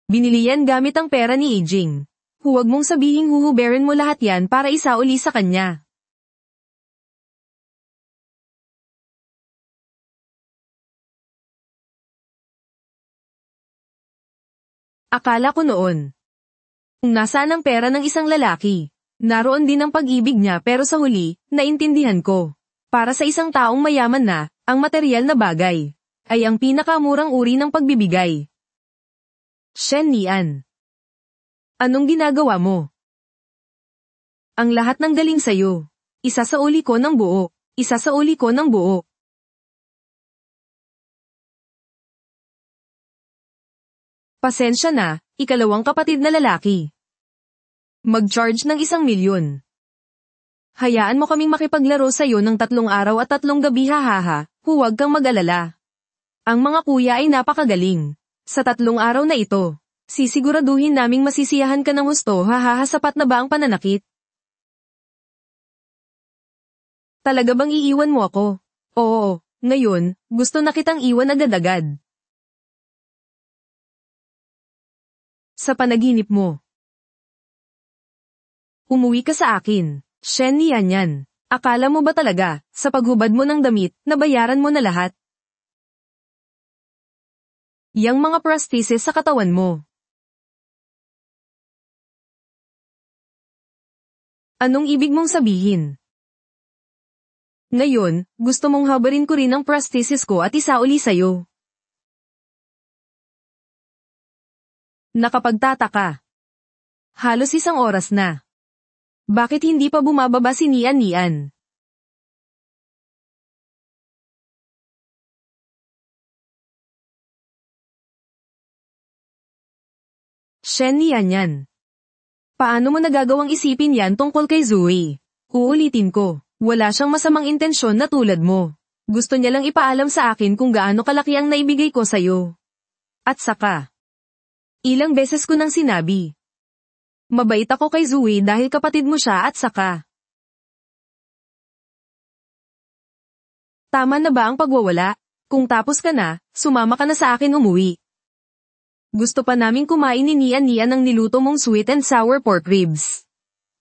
Binili yan gamit ang pera ni Aging. Huwag mong sabihing huhuberin mo lahat yan para isauli sa kanya. Akala ko noon, kung nasaan ang pera ng isang lalaki, naroon din ang pag-ibig niya, pero sa huli, naintindihan ko. Para sa isang taong mayaman na, ang material na bagay ay ang pinakamurang uri ng pagbibigay. Shen Nian. Anong ginagawa mo? Ang lahat ng galing sa'yo. Isasauli ko ng buo. Isasauli ko ng buo. Pasensya na, ikalawang kapatid na lalaki. Mag-charge ng 1,000,000. Hayaan mo kaming makipaglaro sa'yo ng 3 araw at 3 gabi, hahaha, huwag kang mag-alala. Ang mga kuya ay napakagaling. Sa 3 araw na ito, sisiguraduhin naming masisiyahan ka ng husto, hahaha. Sapat na ba ang pananakit? Talaga bang iiwan mo ako? Oo, ngayon, gusto na kitang iwan agad-agad. Sa panaginip mo. Umuwi ka sa akin. Shen Nian yan. Akala mo ba talaga, sa paghubad mo ng damit, nabayaran mo na lahat? Yang mga prosthesis sa katawan mo. Anong ibig mong sabihin? Ngayon, gusto mong habarin ko rin ang prosthesis ko at isauli sa'yo. Nakapagtataka. Halos 1 oras na. Bakit hindi pa bumababa si Nian Nian? Shen Nian yan. Paano mo nagagawang isipin yan tungkol kay Zoe? Uulitin ko, wala siyang masamang intensyon na tulad mo. Gusto niya lang ipaalam sa akin kung gaano kalaki ang naibigay ko sa'yo. At saka, ilang beses ko nang sinabi. Mabait ako kay Zoe dahil kapatid mo siya, at saka. Tama na ba ang pagwawala? Kung tapos ka na, sumama ka na sa akin umuwi. Gusto pa naming kumain ni Nian Nian ng niluto mong sweet and sour pork ribs.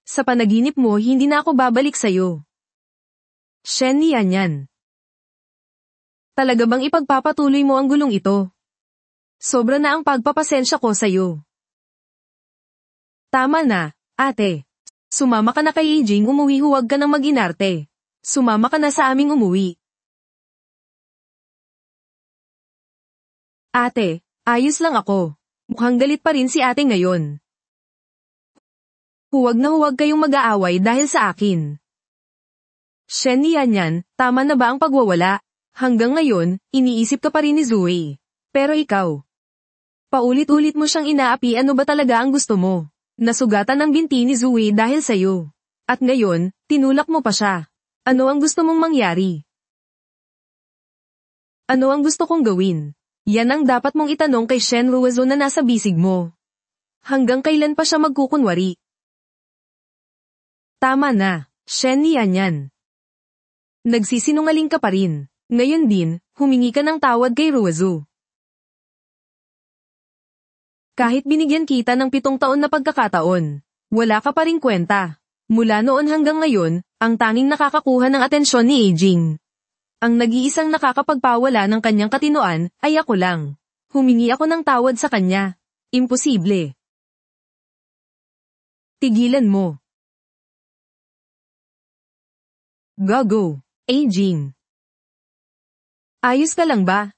Sa panaginip mo, hindi na ako babalik sa'yo. Shen Nian yan. Talaga bang ipagpapatuloy mo ang gulong ito? Sobra na ang pagpapasensya ko sa'yo. Tama na, ate. Sumama ka na kay Aging umuwi, huwag ka nang mag-inarte. Sumama ka na sa aming umuwi. Ate, ayos lang ako. Mukhang galit pa rin si ate ngayon. Huwag na huwag kayong mag-aaway dahil sa akin. Shen Nian yan, tama na ba ang pagwawala? Hanggang ngayon, iniisip ka pa rin ni Zoe. Pero ikaw, paulit-ulit mo siyang inaapi, ano ba talaga ang gusto mo? Nasugatan ang binti ni Zoe dahil sa'yo. At ngayon, tinulak mo pa siya. Ano ang gusto mong mangyari? Ano ang gusto kong gawin? Yan ang dapat mong itanong kay Shen Ruizo na nasa bisig mo. Hanggang kailan pa siya magkukunwari? Tama na, Shen Nian yan. Nagsisinungaling ka pa rin. Ngayon din, humingi ka ng tawad kay Ruizo. Kahit binigyan kita ng 7 taon na pagkakataon, wala ka pa ring kwenta. Mula noon hanggang ngayon, ang tanging nakakakuha ng atensyon ni Aging. Ang nag-iisang nakakapagpawala ng kanyang katinoan, ay ako lang. Humingi ako ng tawad sa kanya. Imposible. Tigilan mo. Gago, Aging. Ayos ka lang ba?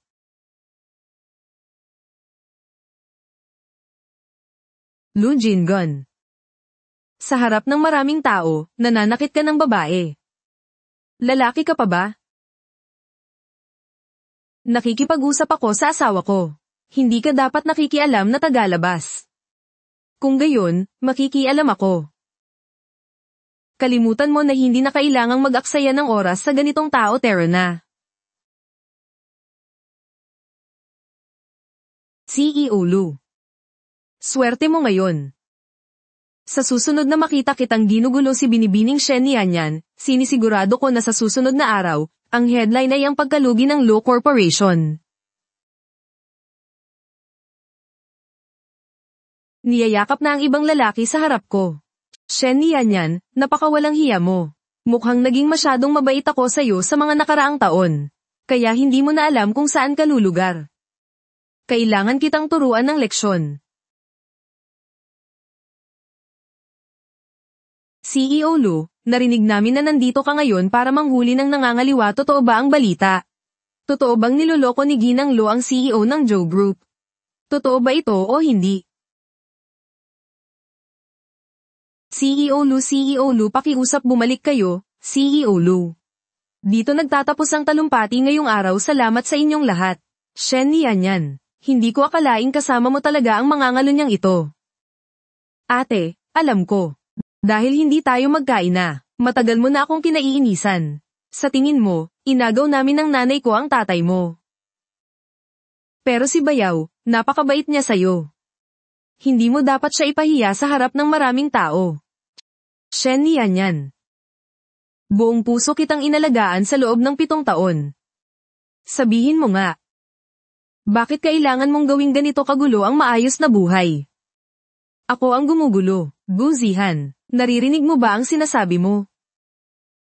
Lu Jingon. Sa harap ng maraming tao, nananakit ka ng babae. Lalaki ka pa ba? Nakikipag-usap ako sa asawa ko. Hindi ka dapat nakikialam na tagalabas. Kung gayon, makikialam ako. Kalimutan mo na hindi na kailangang mag-aksaya ng oras sa ganitong tao, Terona. CEO Lu. Swerte mo ngayon. Sa susunod na makita kitang ginugulo si Binibining Shen Yanyan, sinisigurado ko na sa susunod na araw, ang headline ay ang pagkalugi ng Lu Corporation. Niyayakap na ang ibang lalaki sa harap ko. Shen Yanyan, napakawalang hiya mo. Mukhang naging masyadong mabait ako sa'yo sa mga nakaraang taon. Kaya hindi mo na alam kung saan ka lulugar. Kailangan kitang turuan ng leksyon. CEO Lu, narinig namin na nandito ka ngayon para manghuli ng nangangaliwa. Totoo ba ang balita? Totoo bang niloloko ni Ginang Lu ang CEO ng Joe Group? Totoo ba ito o hindi? CEO Lu, pakiusap bumalik kayo, CEO Lu. Dito nagtatapos ang talumpati ngayong araw. Salamat sa inyong lahat. Shen Yanyan, hindi ko akalaing kasama mo talaga ang mangangalunyang ito. Ate, alam ko. Dahil hindi tayo magkaina, matagal mo na akong kinaiinisan. Sa tingin mo, inagaw namin ng nanay ko ang tatay mo. Pero si Bayaw, napakabait niya sa'yo. Hindi mo dapat siya ipahiya sa harap ng maraming tao. Shen Yanyan. Buong puso kitang inalagaan sa loob ng 7 taon. Sabihin mo nga. Bakit kailangan mong gawing ganito kagulo ang maayos na buhay? Ako ang gumugulo, Guzihan. Naririnig mo ba ang sinasabi mo?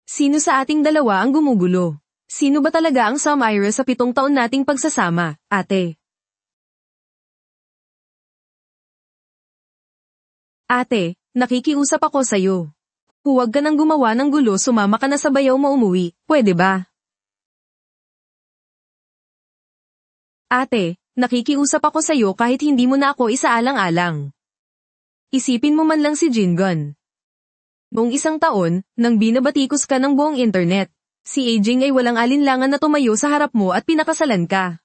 Sino sa ating dalawa ang gumugulo? Sino ba talaga ang Samira sa 7 taon nating pagsasama, ate? Ate, nakikiusap ako sa'yo. Huwag ka nang gumawa ng gulo. Sumama ka na sa Bayaw mo umuwi, pwede ba? Ate, nakikiusap ako sa'yo kahit hindi mo na ako isaalang-alang. Isipin mo man lang si Jingon. Noong 1 taon, nang binabatikos ka ng buong internet, si Ajing ay walang alinlangan na tumayo sa harap mo at pinakasalan ka.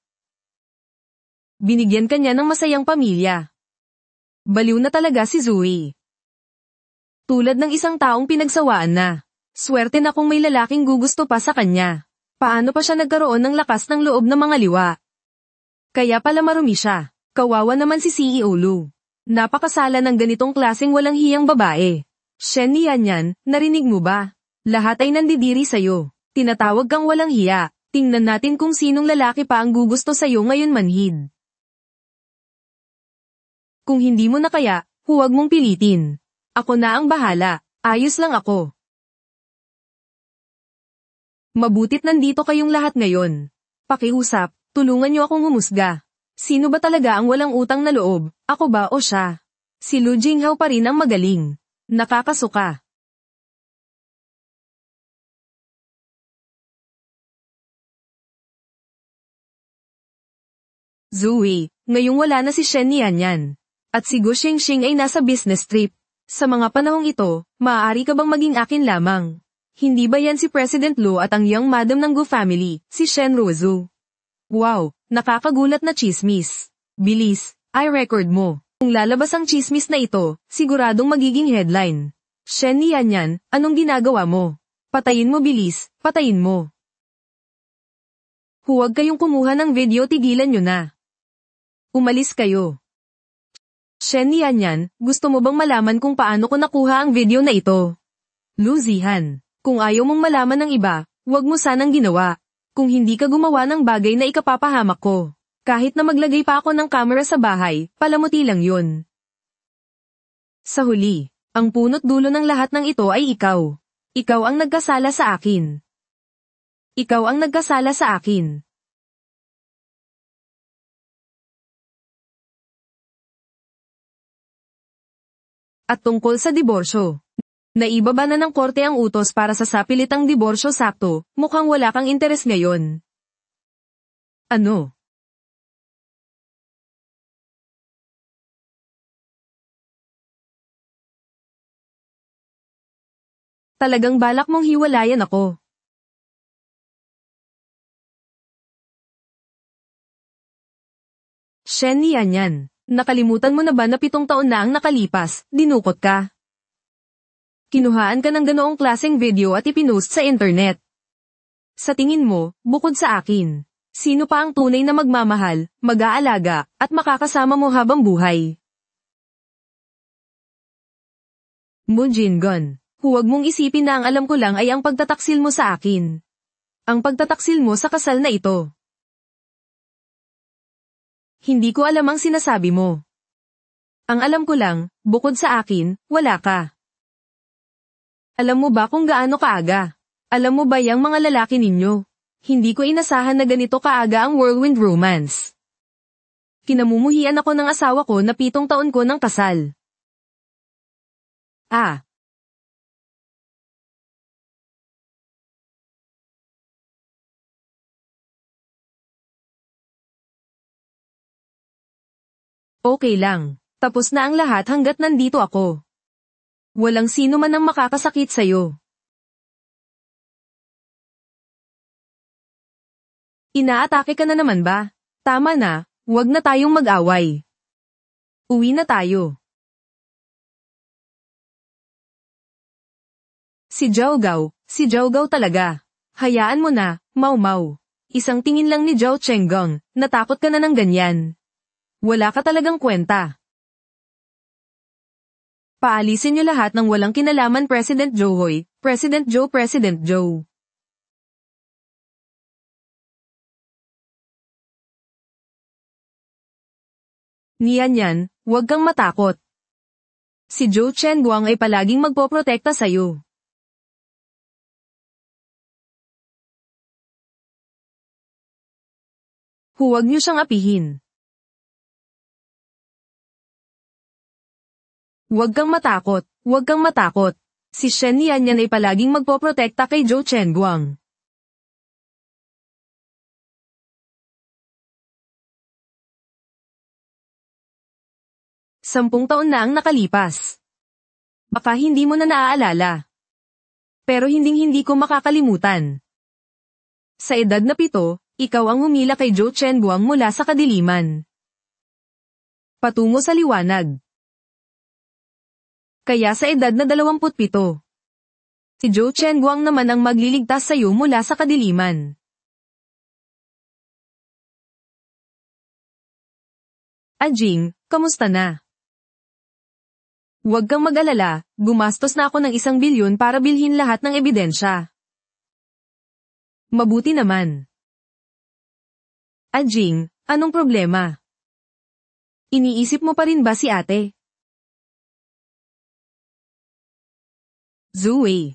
Binigyan ka niya ng masayang pamilya. Baliw na talaga si Zoe. Tulad ng isang taong pinagsawaan na. Swerte na kung may lalaking gugusto pa sa kanya. Paano pa siya nagkaroon ng lakas ng loob na mga liwa? Kaya pala marumi siya. Kawawa naman si CEO Lu. Napakasala ng ganitong klaseng walang hiyang babae. Shen Yanyan, narinig mo ba? Lahat ay nandidiri sa'yo. Tinatawag kang walang hiya. Tingnan natin kung sinong lalaki pa ang gugusto sa'yo ngayon manhid. Kung hindi mo na kaya, huwag mong pilitin. Ako na ang bahala. Ayos lang ako. Mabutit nandito kayong lahat ngayon. Pakiusap, tulungan niyo akong humusga. Sino ba talaga ang walang utang na loob, ako ba o siya? Si Lu Jinghao pa rin ang magaling. Nakakasuka. Zoe, ngayong wala na si Shen Yanyan. At si Gu Xingxing ay nasa business trip. Sa mga panahong ito, maaari ka bang maging akin lamang? Hindi ba yan si President Lu at ang young madam ng Gu family, si Shen Ruozu? Wow, nakakagulat na chismis. Bilis, i-record mo. Kung lalabas ang chismis na ito, siguradong magiging headline. Shen Yanyan, anong ginagawa mo? Patayin mo bilis, patayin mo. Huwag kayong kumuha ng video, tigilan nyo na. Umalis kayo. Shen Yanyan, gusto mo bang malaman kung paano ko nakuha ang video na ito? Lu Zihan, kung ayaw mong malaman ng iba, huwag mo sanang ginawa. Kung hindi ka gumawa ng bagay na ikapapahamak ko. Kahit na maglagay pa ako ng camera sa bahay, palamuti lang yun. Sa huli, ang punot dulo ng lahat ng ito ay ikaw. Ikaw ang nagkasala sa akin. Ikaw ang nagkasala sa akin. At tungkol sa diborsyo. Naibaba na ng korte ang utos para sa sapilitang diborsyo sakto, mukhang wala kang interes ngayon. Ano? Talagang balak mong hiwalayan ako. Shen Yanyan, nakalimutan mo na ba na 7 taon na ang nakalipas, dinukot ka? Kinuhaan ka ng ganoong klaseng video at ipinost sa internet. Sa tingin mo, bukod sa akin, sino pa ang tunay na magmamahal, mag-aalaga, at makakasama mo habang buhay? Moon Jin-gun, huwag mong isipin na ang alam ko lang ay ang pagtataksil mo sa akin. Ang pagtataksil mo sa kasal na ito. Hindi ko alam ang sinasabi mo. Ang alam ko lang, bukod sa akin, wala ka. Alam mo ba kung gaano kaaga? Alam mo ba yang mga lalaki ninyo? Hindi ko inasahan na ganito kaaga ang whirlwind romance. Kinamumuhian ako ng asawa ko na 7 taon ko ng kasal. Ah. Okay lang. Tapos na ang lahat hanggat nandito ako. Walang sino man ang makakasakit sa'yo. Inaatake ka na naman ba? Tama na, huwag na tayong mag-away. Uwi na tayo. Si Zhao Gao talaga. Hayaan mo na, Mau Mau. Isang tingin lang ni Zhao Chenggang, natakot ka na ng ganyan. Wala ka talagang kwenta. Paalisin niyo lahat ng walang kinalaman President Joe Hoy, President Joe. Niyan, huwag kang matakot. Si Zhou Chengguang ay palaging magpoprotekta sa'yo. Huwag niyo siyang apihin. Huwag kang matakot. Si Shen Yanyan ay palaging magpoprotekta kay Zhou Chengguang. Sampung taon na ang nakalipas. Baka hindi mo na naaalala. Pero hinding-hindi ko makakalimutan. Sa edad na 7, ikaw ang humila kay Zhou Chengguang mula sa kadiliman. Patungo sa liwanag. Kaya sa edad na 27, si Zhou Chengguang naman ang magliligtas sa iyo mula sa kadiliman. Ajing, kamusta na? Huwag kang mag-alala, gumastos na ako ng 1 bilyon para bilhin lahat ng ebidensya. Mabuti naman. Ajing, anong problema? Iniisip mo pa rin ba si ate? Zui.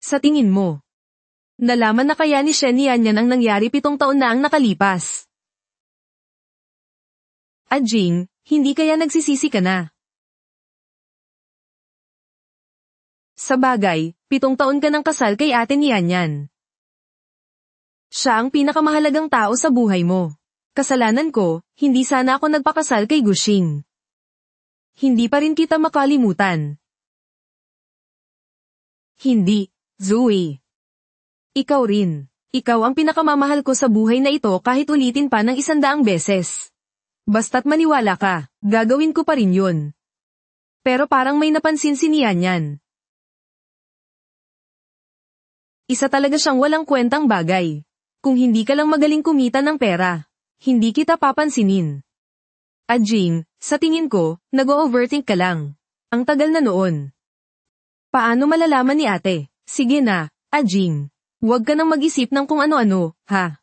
Sa tingin mo, nalaman na kaya ni Shen Yanyan ang nangyari 7 taon na ang nakalipas? Ajing, hindi kaya nagsisisi ka na? Sa bagay, 7 taon ka ng kasal kay ate ni Yanyan. Siya ang pinakamahalagang tao sa buhay mo. Kasalanan ko, hindi sana ako nagpakasal kay Gushing. Hindi pa rin kita makalimutan. Hindi, Zui. Ikaw rin. Ikaw ang pinakamamahal ko sa buhay na ito kahit ulitin pa ng 100 beses. Basta't maniwala ka, gagawin ko pa rin yun. Pero parang may napansin si Yanyan. Isa talaga siyang walang kwentang bagay. Kung hindi ka lang magaling kumita ng pera, hindi kita papansinin. Ajing, sa tingin ko, nag-overthink ka lang. Ang tagal na noon. Paano malalaman ni ate? Sige na, Ajing. Huwag ka nang mag-isip ng kung ano-ano, ha?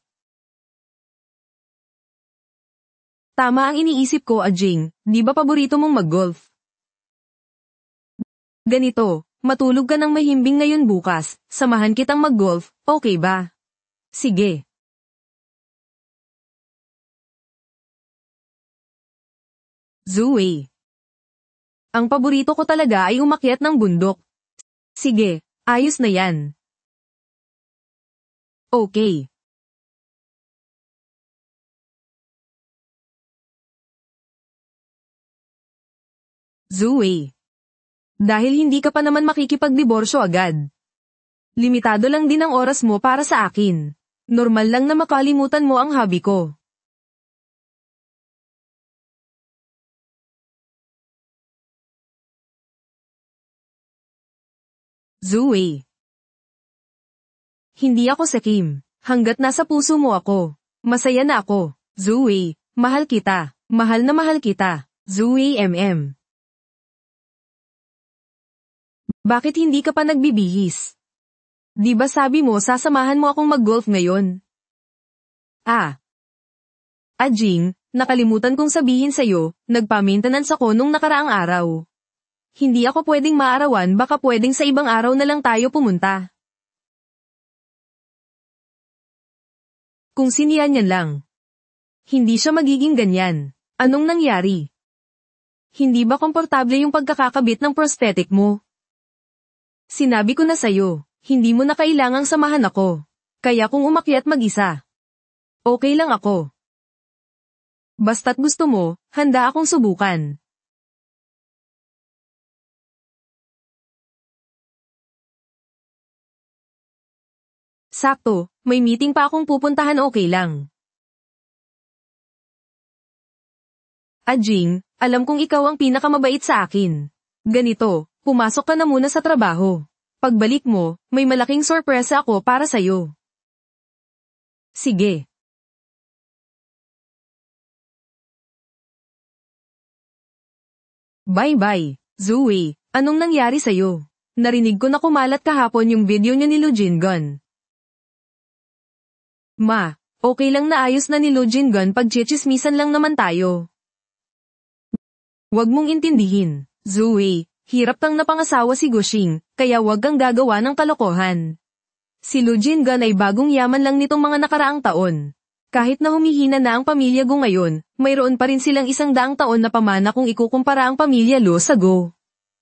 Tama ang iniisip ko, Ajing. Di ba paborito mong mag-golf? Ganito, matulog ka ng mahimbing ngayon bukas, samahan kitang mag-golf, okay ba? Sige. Zui. Ang paborito ko talaga ay umakyat ng bundok. Sige, ayos na yan. Okay. Zui. Dahil hindi ka pa naman makikipagdiborsyo agad. Limitado lang din ang oras mo para sa akin. Normal lang na makalimutan mo ang hobby ko. Zue. Hindi ako sa Kim. Hanggat nasa puso mo ako. Masaya na ako. Zue, mahal kita. Mahal na mahal kita. Zue MM. Bakit hindi ka pa nagbibihis? Di ba sabi mo sasamahan mo akong mag-golf ngayon? Ajing, nakalimutan kong sabihin sa'yo, nagpa-maintenance ako nung nakaraang araw. Hindi ako pwedeng maarawan, baka pwedeng sa ibang araw na lang tayo pumunta. Kung siniyan lang. Hindi siya magiging ganyan. Anong nangyari? Hindi ba komportable yung pagkakakabit ng prosthetic mo? Sinabi ko na sa'yo, hindi mo na kailangang samahan ako. Kaya kung umakyat mag-isa. Okay lang ako. Basta't gusto mo, handa akong subukan. Sakto, may meeting pa akong pupuntahan, okay lang. Ajing, alam kong ikaw ang pinakamabait sa akin. Ganito, pumasok ka na muna sa trabaho. Pagbalik mo, may malaking sorpresa ako para sa'yo. Sige. Bye-bye, Zue. Anong nangyari sa'yo? Narinig ko na kumalat kahapon yung video niya ni Lu Jingun. Ma, okay lang na ayos na ni Lu Jingun, pagchichismisan lang naman tayo. Huwag mong intindihin, Zue. Hirap kang napangasawa si Gushing, kaya huwag kang gagawa ng kalokohan. Si Lu Jingun ay bagong yaman lang nitong mga nakaraang taon. Kahit na humihina na ang pamilya Go ngayon, mayroon pa rin silang 100 taon na pamana kung ikukumpara ang pamilya Lu sa Go.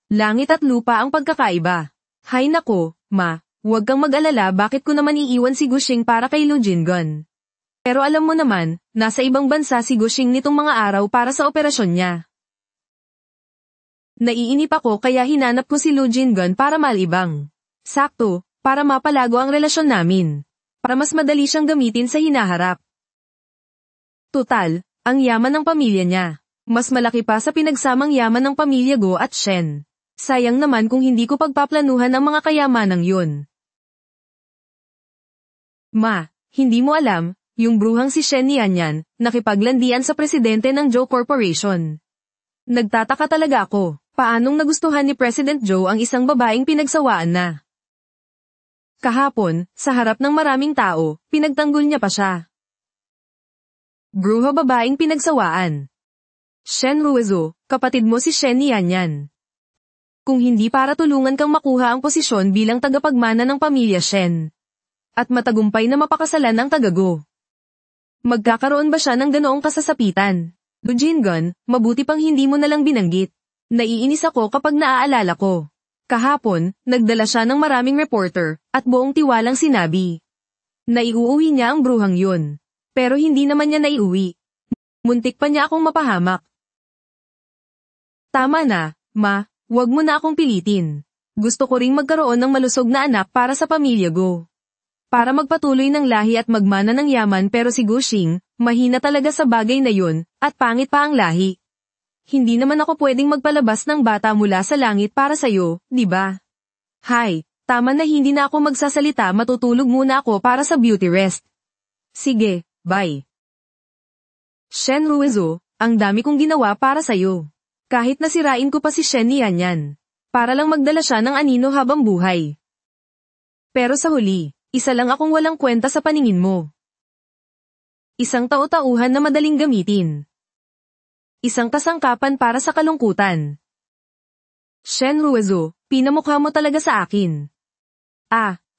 Langit at lupa ang pagkakaiba. Hay nako, ma, huwag kang mag-alala, bakit ko naman iiwan si Gushing para kay Lu Jingun. Pero alam mo naman, nasa ibang bansa si Gushing nitong mga araw para sa operasyon niya. Naiinip ako kaya hinanap ko si Lu Jingun para malibang. Sakto, para mapalago ang relasyon namin. Para mas madali siyang gamitin sa hinaharap. Tutal, ang yaman ng pamilya niya. Mas malaki pa sa pinagsamang yaman ng pamilya Go at Shen. Sayang naman kung hindi ko pagpaplanuhan ang mga kayamanang yun. Ma, hindi mo alam, yung bruhang si Shen Yanyan, nakipaglandian sa presidente ng Joe Corporation. Nagtataka talaga ako, paanong nagustuhan ni President Joe ang isang babaeng pinagsawaan na. Kahapon, sa harap ng maraming tao, pinagtanggol niya pa siya. Bruha babaeng pinagsawaan. Shen Ruizo, kapatid mo si Shen Yanyan. Kung hindi para tulungan kang makuha ang posisyon bilang tagapagmana ng pamilya Shen. At matagumpay na mapakasalan ang taga-Go. Magkakaroon ba siya ng ganoong kasasapitan? Lu Jingun, mabuti pang hindi mo nalang binanggit. Naiinis ako kapag naaalala ko. Kahapon, nagdala siya ng maraming reporter, at buong tiwalang sinabi. Naiuuwi niya ang bruhang yun. Pero hindi naman niya naiuwi. Muntik pa niya akong mapahamak. Tama na, ma, huwag mo na akong pilitin. Gusto ko ring magkaroon ng malusog na anak para sa pamilya Go. Para magpatuloy ng lahi at magmana ng yaman, pero si Gushing, mahina talaga sa bagay na yun, at pangit pa ang lahi. Hindi naman ako pwedeng magpalabas ng bata mula sa langit para sa'yo, di ba? Hay, tama na, hindi na ako magsasalita, matutulog muna ako para sa beauty rest. Sige. Bye. Shen Ruizo, ang dami kong ginawa para sa'yo. Kahit nasirain ko pa si Shen Yanyan. Para lang magdala siya ng anino habang buhay. Pero sa huli, isa lang akong walang kwenta sa paningin mo. Isang tao-tauhan na madaling gamitin. Isang kasangkapan para sa kalungkutan. Shen Ruizo, pinamukha mo talaga sa akin.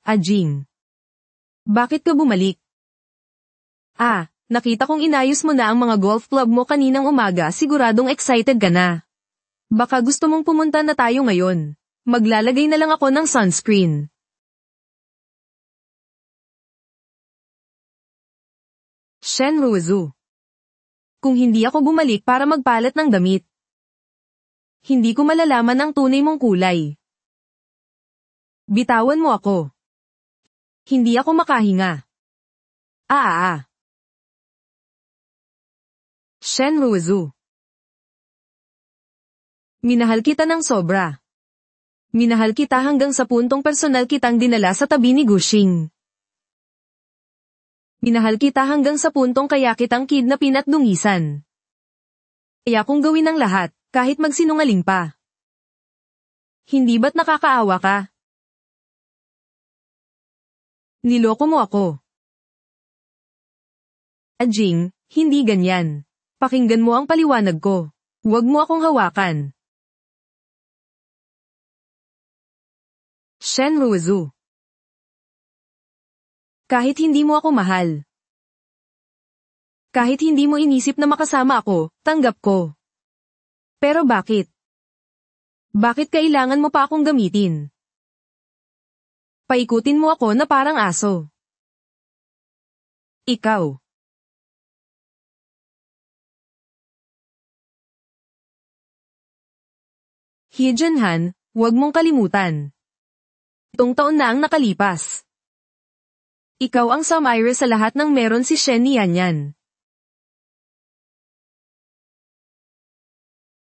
Ajing. Bakit ka bumalik? Nakita kong inayos mo na ang mga golf club mo kaninang umaga, siguradong excited ka na. Baka gusto mong pumunta na tayo ngayon. Maglalagay na lang ako ng sunscreen. Shen Ruizu. Kung hindi ako bumalik para magpalat ng damit, hindi ko malalaman ang tunay mong kulay. Bitawan mo ako. Hindi ako makahinga. Shen Ruizu. Minahal kita ng sobra. Minahal kita hanggang sa puntong personal kitang dinala sa tabi ni Gushing. Minahal kita hanggang sa puntong kaya kitang kidnapin at dungisan. Kaya kong gawin ang lahat, kahit magsinungaling pa. Hindi ba't nakakaawa ka? Niloko mo ako. Ajing, hindi ganyan. Pakinggan mo ang paliwanag ko. Huwag mo akong hawakan. Shen Ruizu. Kahit hindi mo ako mahal. Kahit hindi mo inisip na makasama ako, tanggap ko. Pero bakit? Bakit kailangan mo pa akong gamitin? Paikutin mo ako na parang aso. Ikaw. He Junhan, huwag mong kalimutan. 7 taon na ang nakalipas. Ikaw ang Samira sa lahat ng meron si Shen Yanyan.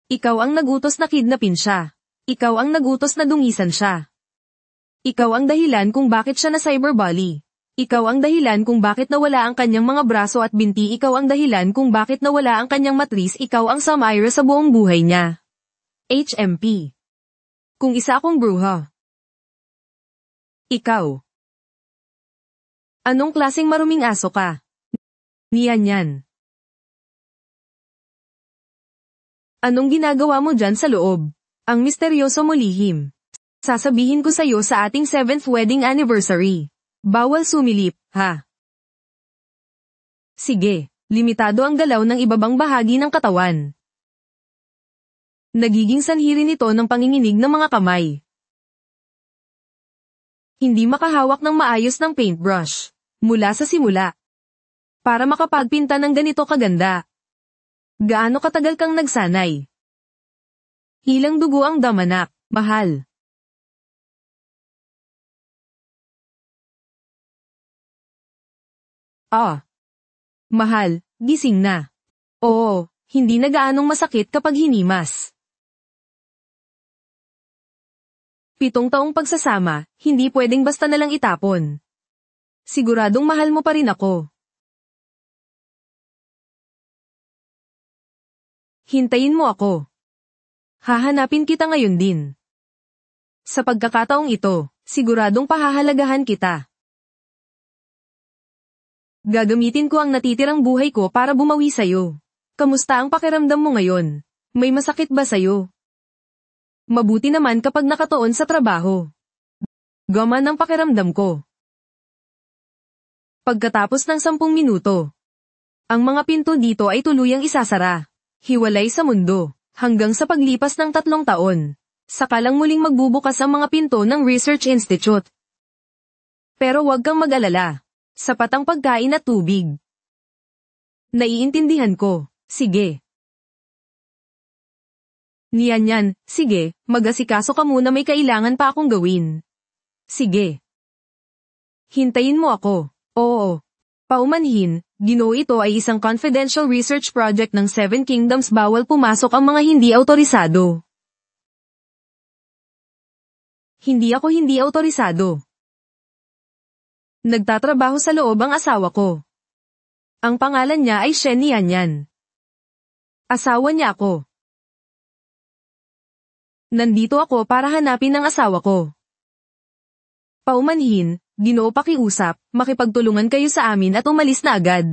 Ikaw ang nagutos na kidnapin siya. Ikaw ang nagutos na dungisan siya. Ikaw ang dahilan kung bakit siya na cyberbully. Ikaw ang dahilan kung bakit nawala ang kanyang mga braso at binti. Ikaw ang dahilan kung bakit nawala ang kanyang matris. Ikaw ang Samira sa buong buhay niya. HMP. Kung isa akong bruha. Ikaw. Anong klaseng maruming aso ka? Niyan. Anong ginagawa mo dyan sa loob? Ang misteryoso mo lihim. Sasabihin ko sa'yo sa ating 7th wedding anniversary. Bawal sumilip, ha? Sige, limitado ang galaw ng ibabang bahagi ng katawan. Nagiging sanhi rin ito ng panginginig ng mga kamay. Hindi makahawak ng maayos ng paintbrush. Mula sa simula. Para makapagpinta ng ganito kaganda. Gaano katagal kang nagsanay? Ilang dugo ang damanak, mahal. Mahal, gising na. Oo, hindi na gaanong masakit kapag hinimas. 7 taong pagsasama, hindi pwedeng basta nalang itapon. Siguradong mahal mo pa rin ako. Hintayin mo ako. Hahanapin kita ngayon din. Sa pagkakataong ito, siguradong pahahalagahan kita. Gagamitin ko ang natitirang buhay ko para bumawi sa'yo. Kamusta ang pakiramdam mo ngayon? May masakit ba sa'yo? Mabuti naman kapag nakatuon sa trabaho. Gaman ang pakiramdam ko. Pagkatapos ng 10 minuto, ang mga pinto dito ay tuluyang isasara. Hiwalay sa mundo, hanggang sa paglipas ng 3 taon. Saka lang muling magbubukas ang mga pinto ng Research Institute. Pero huwag kang mag-alala. Sapat ang pagkain at tubig. Naiintindihan ko. Sige. Niyan, sige, mag-asikaso ka muna, may kailangan pa akong gawin. Sige. Hintayin mo ako. Oo. Paumanhin, Ginoo, ito ay isang confidential research project ng 7 Kingdoms. Bawal pumasok ang mga hindi autorisado. Hindi ako hindi autorisado. Nagtatrabaho sa loob ang asawa ko. Ang pangalan niya ay Shen Yanyan. Asawa niya ako. Nandito ako para hanapin ang asawa ko. Paumanhin, Ginoo, pakiusap, makipagtulungan kayo sa amin at umalis na agad.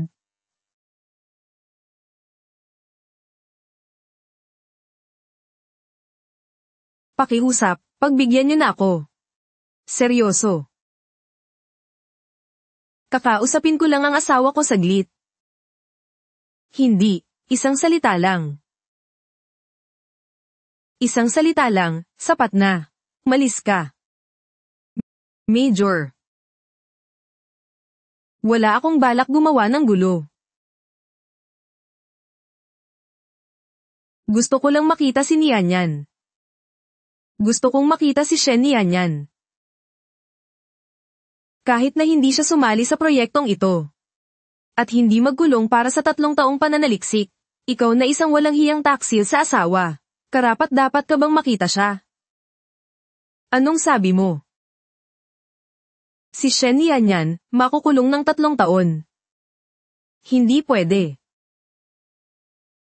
Pakiusap, pagbigyan niyo na ako. Seryoso. Kakausapin ko lang ang asawa ko saglit. Hindi, isang salita lang. Isang salita lang, sapat na. Malis ka. Major. Wala akong balak gumawa ng gulo. Gusto ko lang makita si Nianyan. Gusto kong makita si Shen Nianyan. Kahit na hindi siya sumali sa proyektong ito. At hindi magkulong para sa 3 taong pananaliksik. Ikaw na isang walang hiyang taksil sa asawa. Karapat dapat ka bang makita siya? Anong sabi mo? Si Shen Yanyan, makukulong ng 3 taon. Hindi pwede.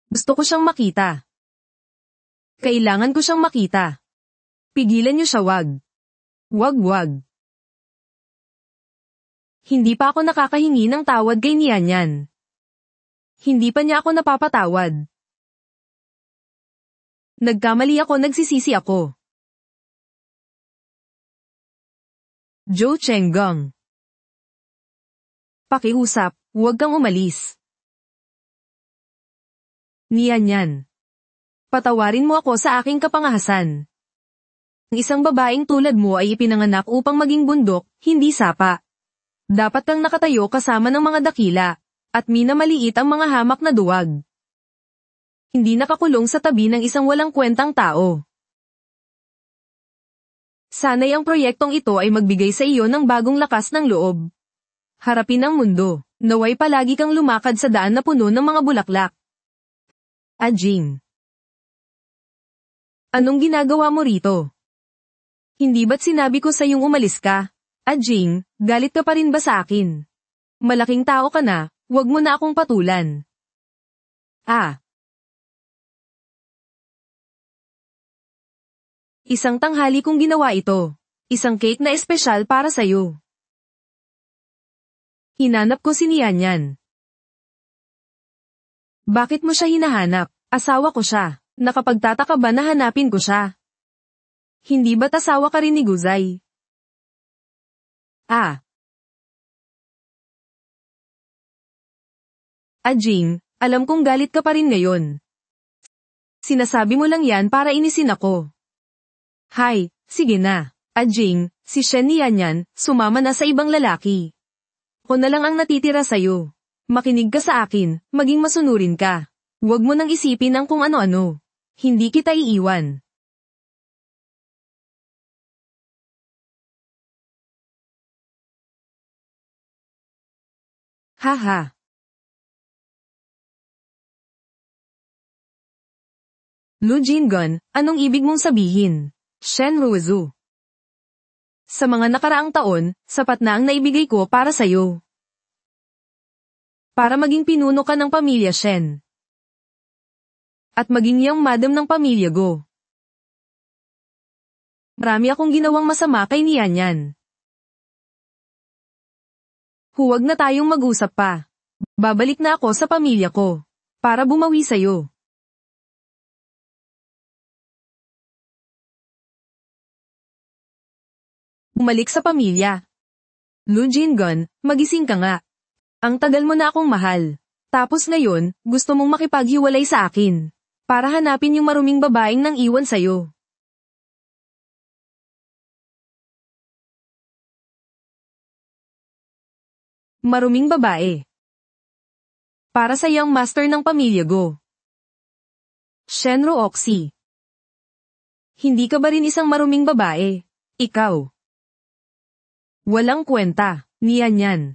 Gusto ko siyang makita. Kailangan ko siyang makita. Pigilan niyo siya, wag. Wag. Hindi pa ako nakakahingi ng tawad kay Yanyan. Hindi pa niya ako napapatawad. Nagkamali ako, nagsisisi ako. Zhou Chenggang. Pakiusap, huwag kang umalis. Yanyan. Patawarin mo ako sa aking kapangahasan. Ang isang babaeng tulad mo ay ipinanganak upang maging bundok, hindi sapa. Dapat kang nakatayo kasama ng mga dakila, at minamaliit ang mga hamak na duwag. Hindi nakakulong sa tabi ng isang walang kwentang tao. Sana'y ang proyektong ito ay magbigay sa iyo ng bagong lakas ng loob. Harapin ang mundo, naway palagi kang lumakad sa daan na puno ng mga bulaklak. Ajing. Anong ginagawa mo rito? Hindi ba't sinabi ko sa iyong umalis ka? Ajing, galit ka pa rin ba sa akin? Malaking tao ka na, huwag mo na akong patulan. Isang tanghali kong ginawa ito. Isang cake na espesyal para sa'yo. Hinanap ko si Yanyan. Bakit mo siya hinahanap? Asawa ko siya. Nakapagtataka ba na hanapin ko siya? Hindi ba't asawa ka rin ni Guzay? Ajing, alam kong galit ka pa rin ngayon. Sinasabi mo lang yan para inisin ako. Hay, sige na. Ajing, si Shen Yanyan, sumama na sa ibang lalaki. Ako na lang ang natitira sa'yo. Makinig ka sa akin, maging masunurin ka. Huwag mo nang isipin ang kung ano-ano. Hindi kita iiwan. Haha. Lu Jingon, anong ibig mong sabihin? Shen Ruozu. Sa mga nakaraang taon, sapat na ang naibigay ko para sa'yo. Para maging pinuno ka ng pamilya Shen. At maging yang madam ng pamilya Go. Marami akong ginawang masama kay Yanyan. Huwag na tayong mag-usap pa. Babalik na ako sa pamilya ko. Para bumawi sa'yo. Bumalik sa pamilya. Lu Jingon, magising ka nga. Ang tagal mo na akong mahal. Tapos ngayon, gusto mong makipaghiwalay sa akin. Para hanapin yung maruming babaeng nang iwan sa'yo. Maruming babae. Para sa yang master ng pamilya Go. Shenro Oxy. Hindi ka ba rin isang maruming babae? Ikaw. Walang kwenta, Yanyan.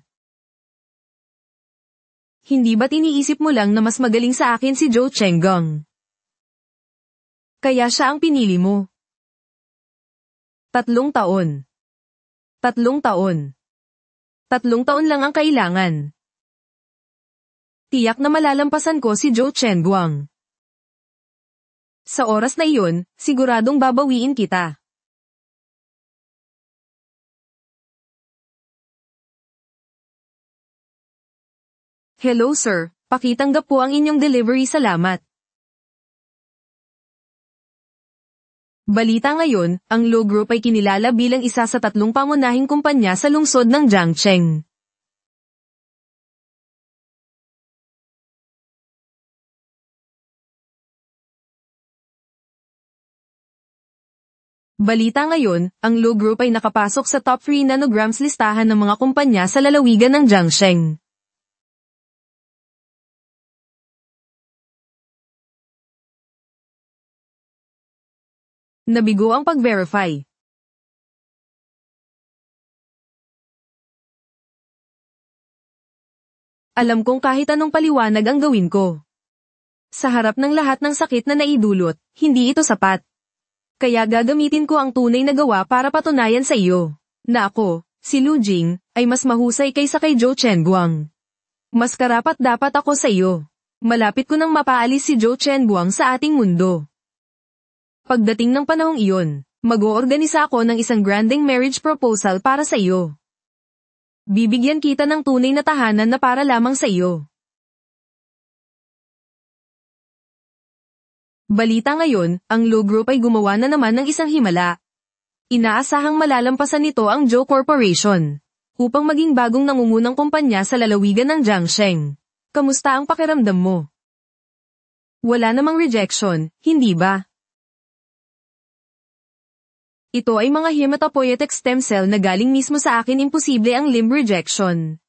Hindi ba't iniisip mo lang na mas magaling sa akin si Zhou Chenggang? Kaya siya ang pinili mo. 3 taon. 3 taon. 3 taon lang ang kailangan. Tiyak na malalampasan ko si Zhou Chengguang. Sa oras na iyon, siguradong babawiin kita. Hello sir, pakitanggap po ang inyong delivery, salamat. Balita ngayon, ang Lo Group ay kinilala bilang isa sa 3 pangunahing kumpanya sa lungsod ng Jiangcheng. Balita ngayon, ang Lo Group ay nakapasok sa top 3 nanograms listahan ng mga kumpanya sa lalawigan ng Jiangcheng. Nabigo ang pag-verify. Alam kong kahit anong paliwanag ang gawin ko. Sa harap ng lahat ng sakit na naidulot, hindi ito sapat. kaya gagamitin ko ang tunay na gawa para patunayan sa iyo na ako, si Lu Jing, ay mas mahusay kaysa kay Zhou Chenguang. Mas karapat-dapat ako sa iyo. Malapit ko nang mapaalis si Zhou Chenguang sa ating mundo. Pagdating ng panahong iyon, mag-oorganisa ako ng isang granding marriage proposal para sa iyo. Bibigyan kita ng tunay na tahanan na para lamang sa iyo. Balita ngayon, ang Lu Group ay gumawa na naman ng isang himala. Inaasahang malalampasan nito ang Zhou Corporation upang maging bagong nangungunang kumpanya sa lalawigan ng Jiangsheng. Kamusta ang pakiramdam mo? Wala namang rejection, hindi ba? Ito ay mga hematopoietic stem cell na galing mismo sa akin, imposible ang limb rejection.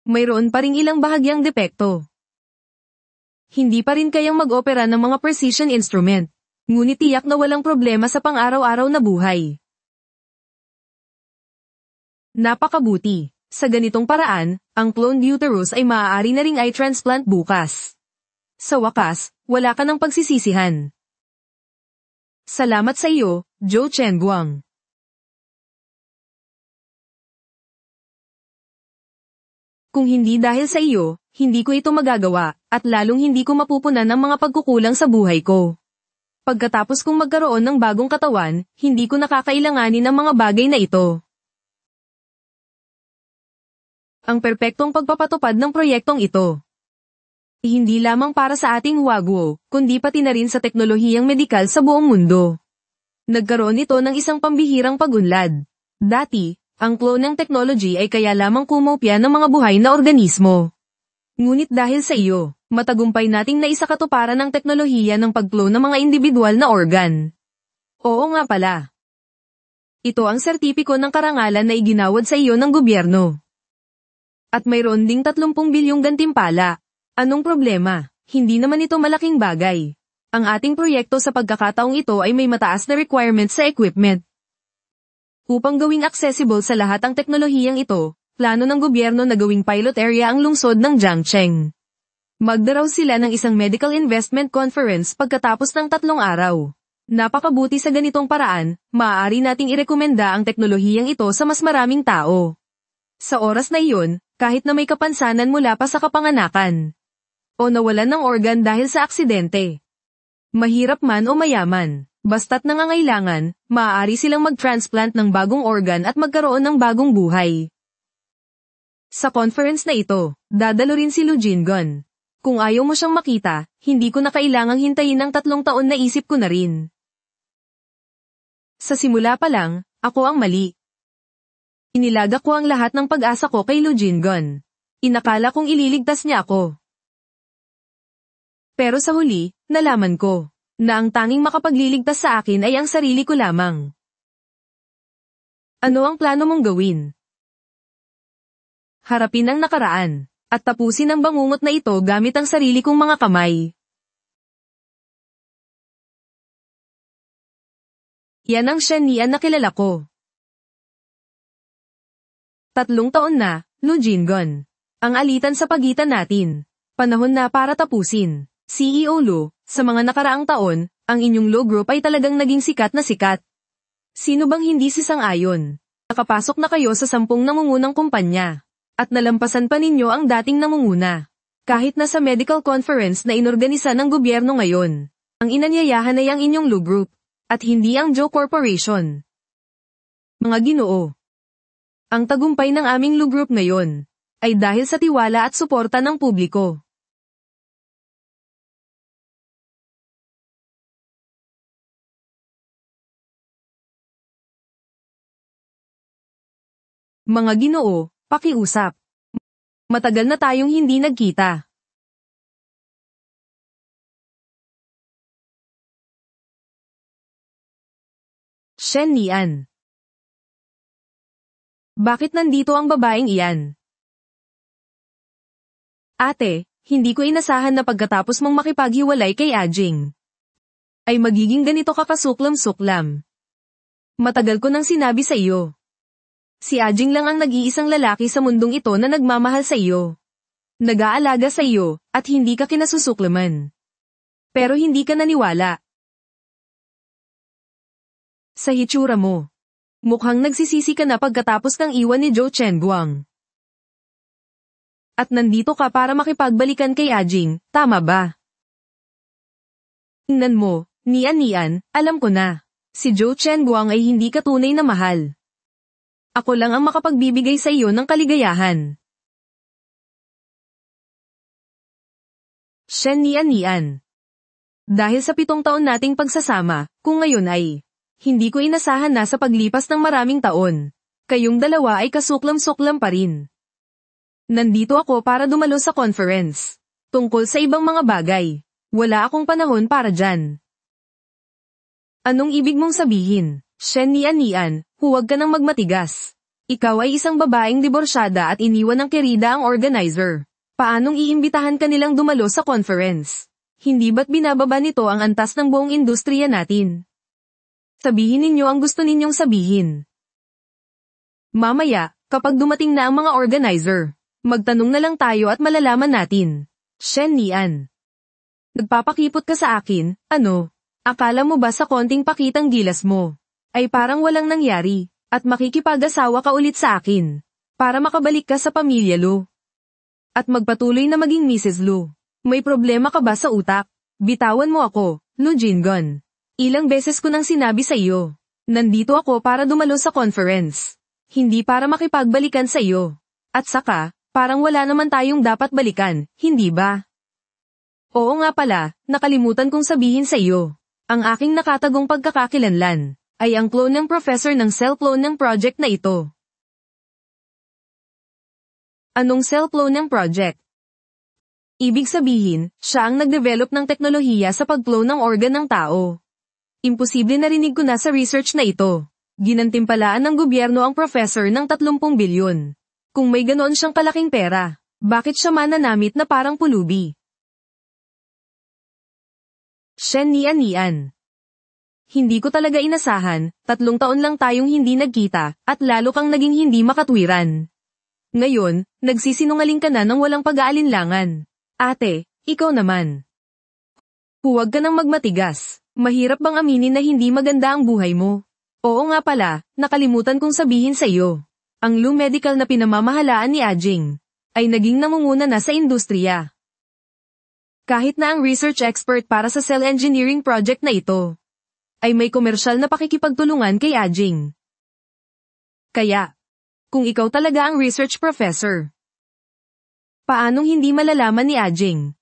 Mayroon pa ring ilang bahagyang depekto. Hindi pa rin kayang mag-opera ng mga precision instrument. Ngunit tiyak na walang problema sa pang-araw-araw na buhay. Napakabuti. Sa ganitong paraan, ang cloned uterus ay maaari na ring i-transplant bukas. Sa wakas, wala ka ng pagsisisihan. Salamat sa iyo, Zhou Chenguang. Kung hindi dahil sa iyo, hindi ko ito magagawa, at lalong hindi ko mapupunan ang mga pagkukulang sa buhay ko. Pagkatapos kong magkaroon ng bagong katawan, hindi ko nakakailanganin ang mga bagay na ito. Ang perpektong pagpapatupad ng proyektong ito. Hindi lamang para sa ating Huaguo, kundi pati na rin sa teknolohiyang medikal sa buong mundo. Nagkaroon ito ng isang pambihirang pag-unlad. Dati, ang clone ng technology ay kaya lamang kumopya ng mga buhay na organismo. Ngunit dahil sa iyo, matagumpay nating naisakatuparan ng teknolohiya ng pag-clone ng mga individual na organ. Oo nga pala. Ito ang sertipiko ng karangalan na iginawad sa iyo ng gobyerno. At mayroon ding 30 bilyong gantimpala. Anong problema? Hindi naman ito malaking bagay. Ang ating proyekto sa pagkakataong ito ay may mataas na requirements sa equipment. Upang gawing accessible sa lahat ang teknolohiyang ito, plano ng gobyerno na gawing pilot area ang lungsod ng Jiangsheng. Magdaraw sila ng isang medical investment conference pagkatapos ng 3 araw. Napakabuti sa ganitong paraan, maaari nating irekomenda ang teknolohiyang ito sa mas maraming tao. Sa oras na iyon, kahit na may kapansanan mula pa sa kapanganakan o nawalan ng organ dahil sa aksidente. Mahirap man o mayaman, basta't nangangailangan, maaari silang mag-transplant ng bagong organ at magkaroon ng bagong buhay. Sa conference na ito, dadalo rin si Lu Jingon. Kung ayaw mo siyang makita, hindi ko na kailangang hintayin ng 3 taon na isip ko na rin. Sa simula pa lang, ako ang mali. Inilagak ko ang lahat ng pag-asa ko kay Lu Jingon. Inakala kong ililigtas niya ako. Pero sa huli, nalaman ko na ang tanging makapagliligtas sa akin ay ang sarili ko lamang. Ano ang plano mong gawin? Harapin ang nakaraan, at tapusin ang bangungot na ito gamit ang sarili kong mga kamay. Yan ang Shen Nian na kilala ko. 3 taon na, Lu Jingon. Ang alitan sa pagitan natin. Panahon na para tapusin. CEO Lu, sa mga nakaraang taon, ang inyong Lu Group ay talagang naging sikat na sikat. Sino bang hindi sisang-ayon? Nakapasok na kayo sa 10 nangungunang kumpanya. At nalampasan pa ninyo ang dating nangunguna. Kahit na sa medical conference na inorganisa ng gobyerno ngayon. Ang inanyayahan ay ang inyong Lu Group, at hindi ang Zhou Corporation. Mga Ginoo. Ang tagumpay ng aming Lu Group ngayon ay dahil sa tiwala at suporta ng publiko. Mga Ginoo, pakiusap. Matagal na tayong hindi nagkita. Shen Nian. Bakit nandito ang babaeng iyan? Ate, hindi ko inasahan na pagkatapos mong makipaghiwalay kay Ajing, ay magiging ganito ka kasuklam-suklam. Matagal ko nang sinabi sa iyo. Si Ajing lang ang nag-iisang lalaki sa mundong ito na nagmamahal sa iyo. Nag-aalaga sa iyo, at hindi ka kinasusuklaman. Pero hindi ka naniwala. Sa hitsura mo. Mukhang nagsisisi ka na pagkatapos kang iwan ni Zhou Chengguang. At nandito ka para makipagbalikan kay Ajing, tama ba? Tingnan mo, Nian, alam ko na. Si Zhou Chengguang ay hindi ka tunay na mahal. Ako lang ang makapagbibigay sa iyo ng kaligayahan. Shen Nian. Dahil sa 7 taon nating pagsasama, kung ngayon ay hindi ko inasahan na sa paglipas ng maraming taon. Kayong dalawa ay kasuklam-suklam pa rin. Nandito ako para dumalo sa conference. Tungkol sa ibang mga bagay. Wala akong panahon para dyan. Anong ibig mong sabihin? Shen Nian, huwag ka nang magmatigas. Ikaw ay isang babaeng diborsyada at iniwan ng kerida ang organizer. Paanong iimbitahan ka nilang dumalo sa conference? Hindi ba't binababa nito ang antas ng buong industriya natin? Sabihin ninyo ang gusto ninyong sabihin. Mamaya, kapag dumating na ang mga organizer, magtanong na lang tayo at malalaman natin. Shen Nian. Nagpapakipot ka sa akin, ano? Akala mo ba sa konting pakitang gilas mo, ay parang walang nangyari, at makikipag-asawa ka ulit sa akin, para makabalik ka sa pamilya Lu. At magpatuloy na maging Mrs. Lu. May problema ka ba sa utak? Bitawan mo ako, Lu Jingon. Ilang beses ko nang sinabi sa iyo. Nandito ako para dumalo sa conference. Hindi para makipagbalikan sa iyo. At saka, parang wala naman tayong dapat balikan, hindi ba? Oo nga pala, nakalimutan kong sabihin sa iyo. Ang aking nakatagong pagkakakilanlan, ay ang clone ng professor ng cell clone ng project na ito. Anong cell clone ng project? Ibig sabihin, siya ang nag-develop ng teknolohiya sa pag-clone ng organ ng tao. Imposible narinig ko na sa research na ito. Ginantimpalaan ng gobyerno ang professor ng 30 bilyon. Kung may ganoon siyang kalaking pera, bakit siya mananamit na parang pulubi? Shen Nian. Hindi ko talaga inasahan, 3 taon lang tayong hindi nagkita, at lalo kang naging hindi makatwiran. Ngayon, nagsisinungaling ka na ng walang pag-aalinlangan. Ate, ikaw naman. Huwag ka nang magmatigas. Mahirap bang aminin na hindi maganda ang buhay mo? Oo nga pala, nakalimutan kong sabihin sa iyo. Ang Lu Medical na pinamamahalaan ni Ajing ay naging namunguna na sa industriya. Kahit na ang research expert para sa cell engineering project na ito ay may komersyal na pakikipagtulungan kay Ajing. Kaya, kung ikaw talaga ang research professor, paanong hindi malalaman ni Ajing?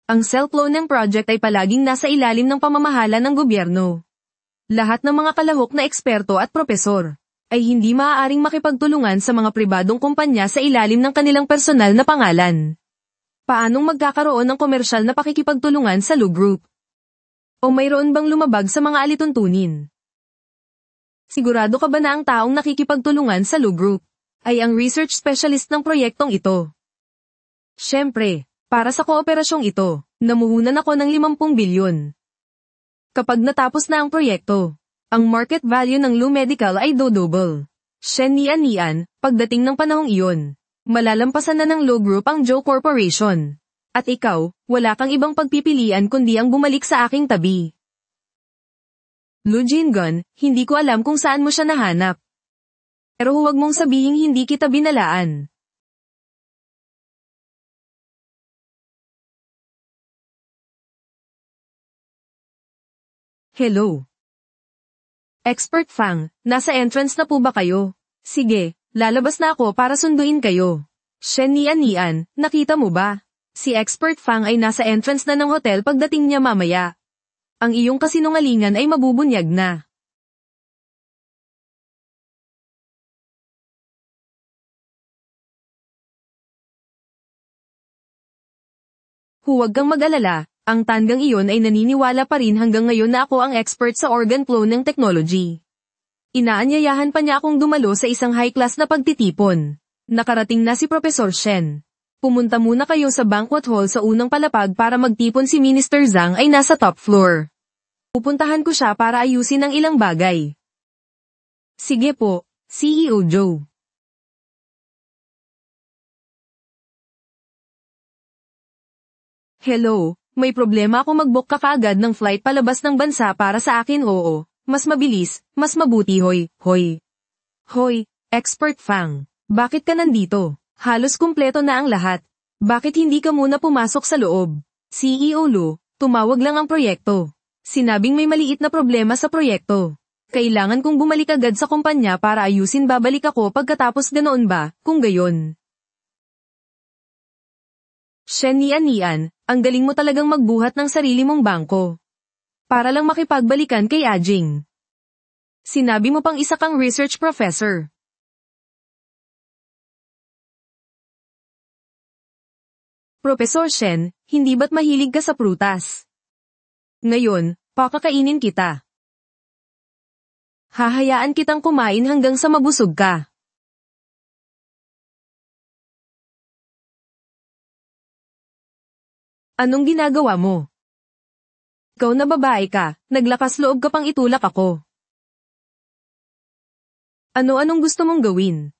Ang cell clone ng project ay palaging nasa ilalim ng pamamahala ng gobyerno. Lahat ng mga kalahok na eksperto at propesor ay hindi maaaring makipagtulungan sa mga pribadong kumpanya sa ilalim ng kanilang personal na pangalan. Paanong magkakaroon ng komersyal na pakikipagtulungan sa Lu Group? O mayroon bang lumabag sa mga alituntunin? Sigurado ka ba na ang taong nakikipagtulungan sa Lu Group ay ang research specialist ng proyektong ito? Siyempre. Para sa kooperasyong ito, namuhunan ako ng 50 bilyon. Kapag natapos na ang proyekto, ang market value ng Lu Medical ay double. Shen Nian, pagdating ng panahong iyon, malalampasan na ng Lu Group ang Zhou Corporation. At ikaw, wala kang ibang pagpipilian kundi ang bumalik sa aking tabi. Lu Jingon, hindi ko alam kung saan mo siya nahanap. Pero huwag mong sabihing hindi kita binalaan. Hello. Expert Fang, nasa entrance na po ba kayo? Sige, lalabas na ako para sunduin kayo. Shen Nian, nakita mo ba? Si Expert Fang ay nasa entrance na ng hotel pagdating niya mamaya. Ang iyong kasinungalingan ay mabubunyag na. Huwag kang mag-alala. Ang tandang iyon ay naniniwala pa rin hanggang ngayon na ako ang expert sa organ cloning technology. Inaanyayahan pa niya akong dumalo sa isang high-class na pagtitipon. Nakarating na si Professor Shen. Pumunta muna kayo sa banquet hall sa unang palapag para magtipon si Minister Zhang ay nasa top floor. Pupuntahan ko siya para ayusin ang ilang bagay. Sige po, CEO Joe. Hello. May problema ako mag-book ka kaagad ng flight palabas ng bansa para sa akin oo. mas mabilis, mas mabuti hoy. Hoy, Expert Fang. Bakit ka nandito? Halos kumpleto na ang lahat. Bakit hindi ka muna pumasok sa loob? CEO Lu, tumawag lang ang proyekto. Sinabing may maliit na problema sa proyekto. Kailangan kong bumalik agad sa kumpanya para ayusin, babalik ako pagkatapos, ganoon ba, kung gayon. Shen Nian, ang galing mo talagang magbuhat ng sarili mong bangko. Para lang makipagbalikan kay Ajing. Sinabi mo pang isa kang research professor. Professor Shen, hindi ba't mahilig ka sa prutas? Ngayon, pakakainin kita. Hahayaan kitang kumain hanggang sa mabusog ka. Anong ginagawa mo? Ikaw na babae ka, naglakas loob ka pang itulak ako. Ano-anong gusto mong gawin?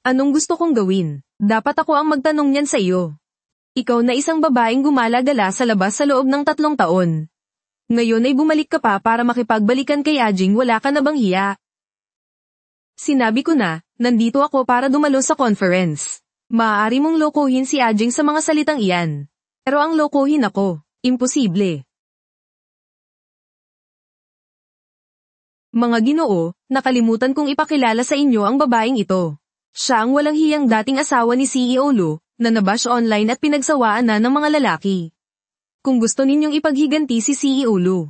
Anong gusto kong gawin? Dapat ako ang magtanong niyan sa iyo. Ikaw na isang babaeng gumala-gala sa labas sa loob ng 3 taon. Ngayon ay bumalik ka pa para makipagbalikan kay Ajing, wala ka na bang hiya? Sinabi ko na, nandito ako para dumalo sa conference. Maaari mong lokohin si Ajing sa mga salitang iyan. Pero ang lokohin ako, imposible. Mga Ginoo, nakalimutan kong ipakilala sa inyo ang babaeng ito. Siya ang walang hiyang dating asawa ni CEO Lu, na nabash online at pinagsawaan na ng mga lalaki. Kung gusto ninyong ipaghiganti si CEO Lu,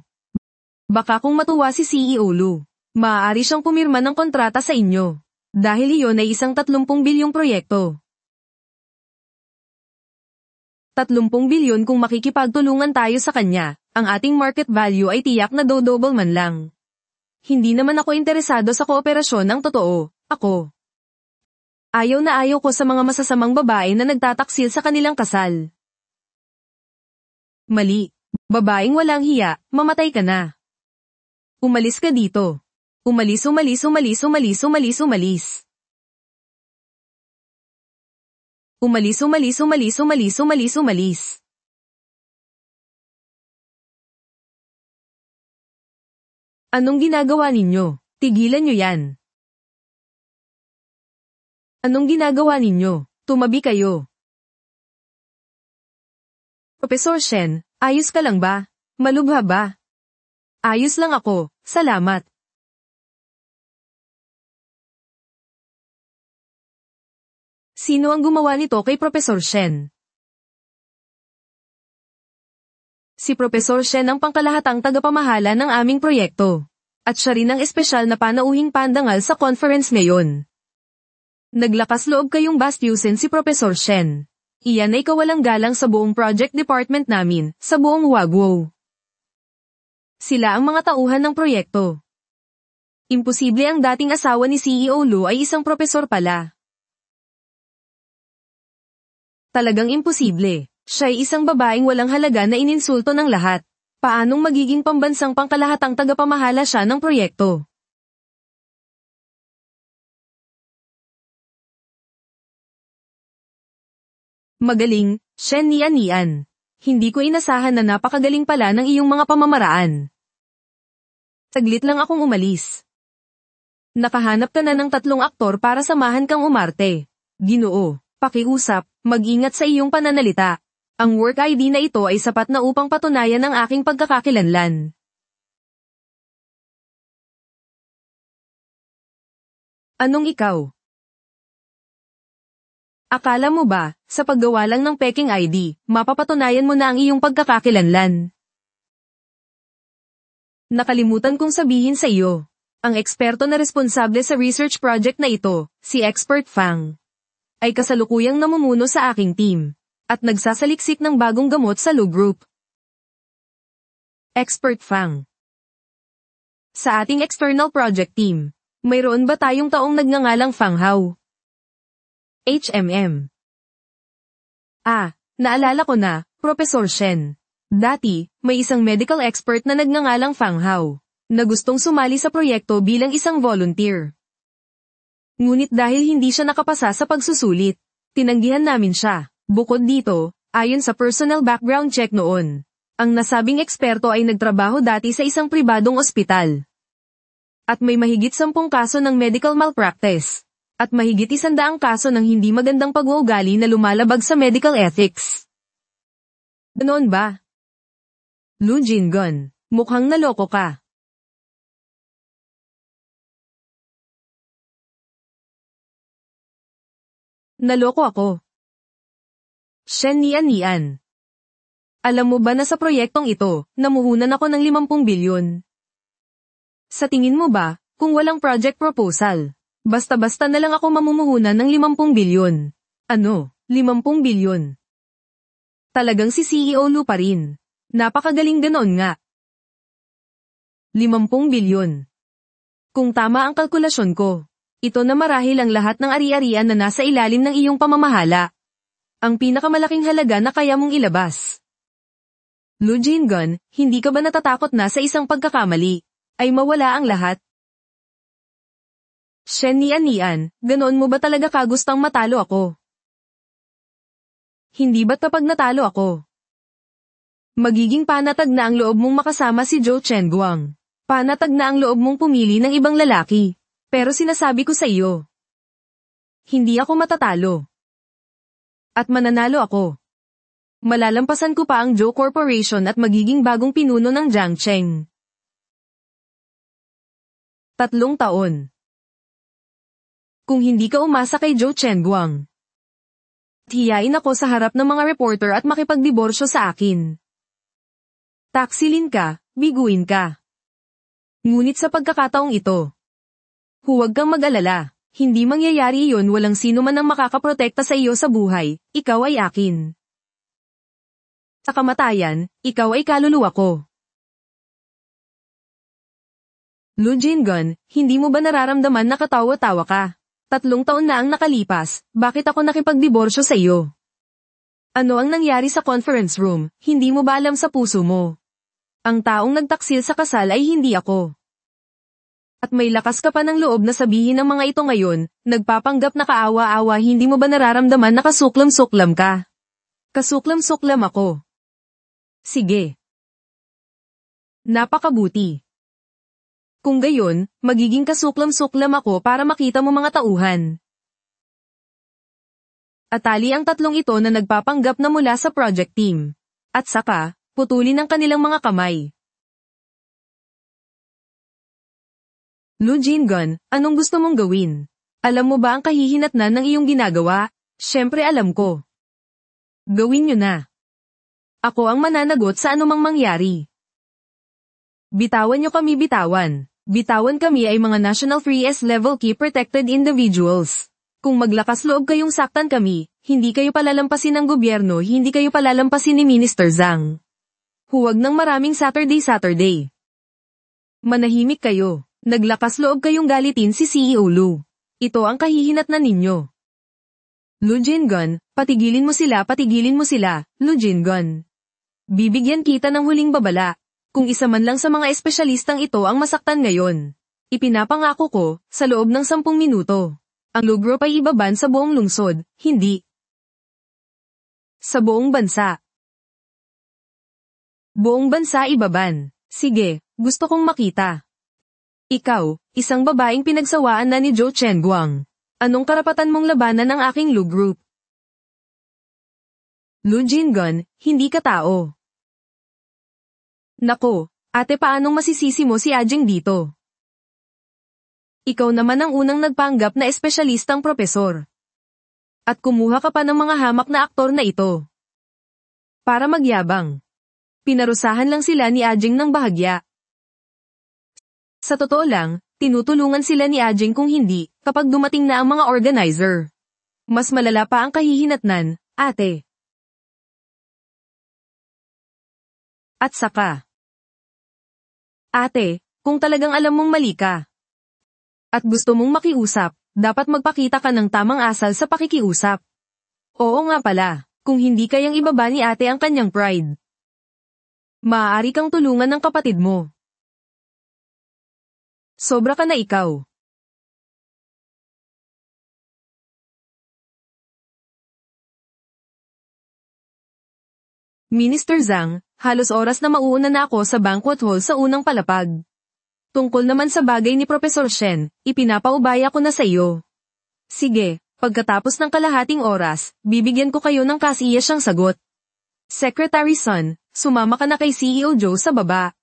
baka kung matuwa si CEO Lu, maaari siyang pumirma ng kontrata sa inyo. Dahil iyon ay isang 30 bilyong proyekto. 30 bilyon kung makikipagtulungan tayo sa kanya, ang ating market value ay tiyak na double man lang. Hindi naman ako interesado sa kooperasyon ng totoo, ako. Ayaw na ayaw ko sa mga masasamang babae na nagtataksil sa kanilang kasal. Mali. Babaeng walang hiya, mamatay ka na. Umalis ka dito. Umalis. Umalis. Umalis. Umalis. Umalis. Anong ginagawa ninyo? Tigilan nyo yan. Anong ginagawa ninyo? Tumabi kayo. Professor Shen, ayos ka lang ba? Malubha ba? Ayos lang ako, salamat. Sino ang gumawa nito kay Professor Shen? Si Professor Shen ang pangkalahatang tagapamahala ng aming proyekto. At siya rin ang espesyal na panauhing pandangal sa conference ngayon. Naglakas loob kayong bastyusin si Professor Shen. Iyan ay kawalang galang sa buong project department namin, sa buong Wagwo. Sila ang mga tauhan ng proyekto. Imposible ang dating asawa ni CEO Lu ay isang profesor pala. Talagang imposible. Siya ay isang babaeng walang halaga na ininsulto ng lahat. Paanong magiging pambansang pangkalahatang tagapamahala siya ng proyekto? Magaling, Shen Nian. Hindi ko inasahan na napakagaling pala ng iyong mga pamamaraan. Saglit lang akong umalis. Nakahanap ka na ng 3 aktor para samahan kang umarte. Ginoo, pakiusap, mag-ingat sa iyong pananalita. Ang work ID na ito ay sapat na upang patunayan ang aking pagkakakilanlan. Anong ikaw? Akala mo ba, sa paggawa lang ng peking ID, mapapatunayan mo na ang iyong pagkakakilanlan? Nakalimutan kong sabihin sa iyo. Ang eksperto na responsable sa research project na ito, si Expert Fang, ay kasalukuyang namumuno sa aking team, at nagsasaliksik ng bagong gamot sa Lu Group. Expert Fang. Sa ating external project team, mayroon ba tayong taong nagngangalang Fang Hao? HMM. Naalala ko na, Professor Shen. Dati, may isang medical expert na nagngangalang Fang Hao, na gustong sumali sa proyekto bilang isang volunteer. Ngunit dahil hindi siya nakapasa sa pagsusulit, tinanggihan namin siya. Bukod dito, ayon sa personal background check noon, Ang nasabing eksperto ay nagtrabaho dati sa isang pribadong ospital. At may mahigit 10 kaso ng medical malpractice. At mahigit 100 kaso ng hindi magandang pag-uugali na lumalabag sa medical ethics. Ganoon ba? Lu Jingon, mukhang naloko ka. Naloko ako. Shen Nian. Alam mo ba na sa proyektong ito, namuhunan ako ng 50 bilyon? Sa tingin mo ba, kung walang project proposal, basta-basta na lang ako mamumuhunan ng 50 bilyon? Ano, 50 bilyon? Talagang si CEO Lu pa rin. Napakagaling ganoon nga. 50 bilyon. Kung tama ang kalkulasyon ko, ito na marahil ang lahat ng ari-arian na nasa ilalim ng iyong pamamahala. Ang pinakamalaking halaga na kaya mong ilabas. Lu Jingon, hindi ka ba natatakot na sa isang pagkakamali ay mawala ang lahat? Shen Nian, ganoon mo ba talaga kagustang matalo ako? Hindi ba't kapag natalo ako, magiging panatag na ang loob mong makasama si Zhou Chengguang? Panatag na ang loob mong pumili ng ibang lalaki. Pero sinasabi ko sa iyo, hindi ako matatalo. At mananalo ako. Malalampasan ko pa ang Zhou Corporation at magiging bagong pinuno ng Jiangcheng. 3 taon. Kung hindi ka umasa kay Zhou Chengguang, hiyain ako sa harap ng mga reporter at makipagdiborsyo sa akin. Taksilin ka, biguin ka. Ngunit sa pagkakataong ito, huwag kang mag-alala. Hindi mangyayari iyon, walang sino man ang makakaprotekta sa iyo sa buhay, ikaw ay akin. Sa kamatayan, ikaw ay kaluluwa ko. Lu Jingon, hindi mo ba nararamdaman na katawa-tawa ka? 3 taon na ang nakalipas, bakit ako nakipagdiborsyo sa iyo? Ano ang nangyari sa conference room, hindi mo ba alam sa puso mo? Ang taong nagtaksil sa kasal ay hindi ako. At may lakas ka pa ng loob na sabihin ng mga ito ngayon, nagpapanggap na kaawa-awa, hindi mo ba nararamdaman na kasuklam-suklam ka? Kasuklam-suklam ako. Sige. Napakabuti. Kung gayon, magiging kasuklam-suklam ako para makita mo mga tauhan. Atali ang 3 ito na nagpapanggap na mula sa project team. At saka, putulin ang kanilang mga kamay. Lu Jingon, anong gusto mong gawin? Alam mo ba ang kahihinatnan ng iyong ginagawa? Siyempre alam ko. Gawin nyo na. Ako ang mananagot sa anumang mangyari. Bitawan nyo kami, bitawan. Bitawan kami ay mga National 3S Level Key Protected Individuals. Kung maglakas loob kayong saktan kami, hindi kayo palalampasin ng gobyerno, hindi kayo palalampasin ni Minister Zhang. Huwag ng maraming Saturday. Manahimik kayo. Naglakas loob kayong galitin si CEO Lu. Ito ang kahihinatnan ninyo. Lu Jingon, patigilin mo sila, Lu Jingon. Bibigyan kita ng huling babala. Kung isa man lang sa mga espesyalistang ito ang masaktan ngayon, ipinapangako ko, sa loob ng 10 minuto, ang Lu Group ay ibaban sa buong lungsod, hindi sa buong bansa. Buong bansa ibaban. Sige, gusto kong makita. Ikaw, isang babaeng pinagsawaan na ni Zhou Chengguang. Anong karapatan mong labanan ang aking Lu Group? Lu Jingon, hindi ka tao. Nako, ate, paanong masisisi mo si Ajing dito? Ikaw naman ang unang nagpanggap na espesyalistang propesor. At kumuha ka pa ng mga hamak na aktor na ito. Para magyabang. Pinarusahan lang sila ni Ajing ng bahagya. Sa totoo lang, tinutulungan sila ni Ajing kung hindi, kapag dumating na ang mga organizer. Mas malala pa ang kahihinatnan, ate. At saka, ate, kung talagang alam mong mali ka, at gusto mong makiusap, dapat magpakita ka ng tamang asal sa pakikiusap. Oo nga pala, kung hindi kayang ibaba ni ate ang kanyang pride, maaari kang tulungan ng kapatid mo. Sobra ka na ikaw. Minister Zhang, halos oras na mauuna na ako sa banquet hall sa unang palapag. Tungkol naman sa bagay ni Professor Shen, ipinapaubaya ko na sa iyo. Sige, pagkatapos ng kalahating oras, bibigyan ko kayo ng kasiyasyang sagot. Secretary Sun, sumama ka na kay CEO Joe sa baba.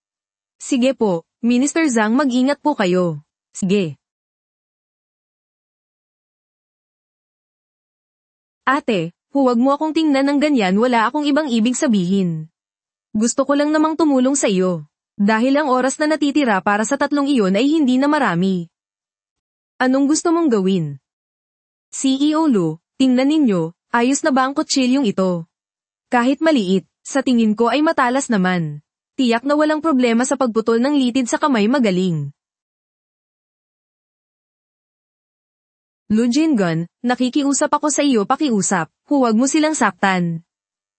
Sige po, Minister Zhang, mag-ingat po kayo. Sige. Ate, huwag mo akong tingnan ng ganyan, wala akong ibang ibig sabihin. Gusto ko lang namang tumulong sa iyo. Dahil ang oras na natitira para sa tatlong iyon ay hindi na marami. Anong gusto mong gawin? CEO Lu, tingnan ninyo, ayos na ba ang kutsilyong ito? Kahit maliit, sa tingin ko ay matalas naman. Tiyak na walang problema sa pagputol ng litid sa kamay, magaling. Lu Jingun, nakikiusap ako sa iyo, pakiusap, huwag mo silang saktan.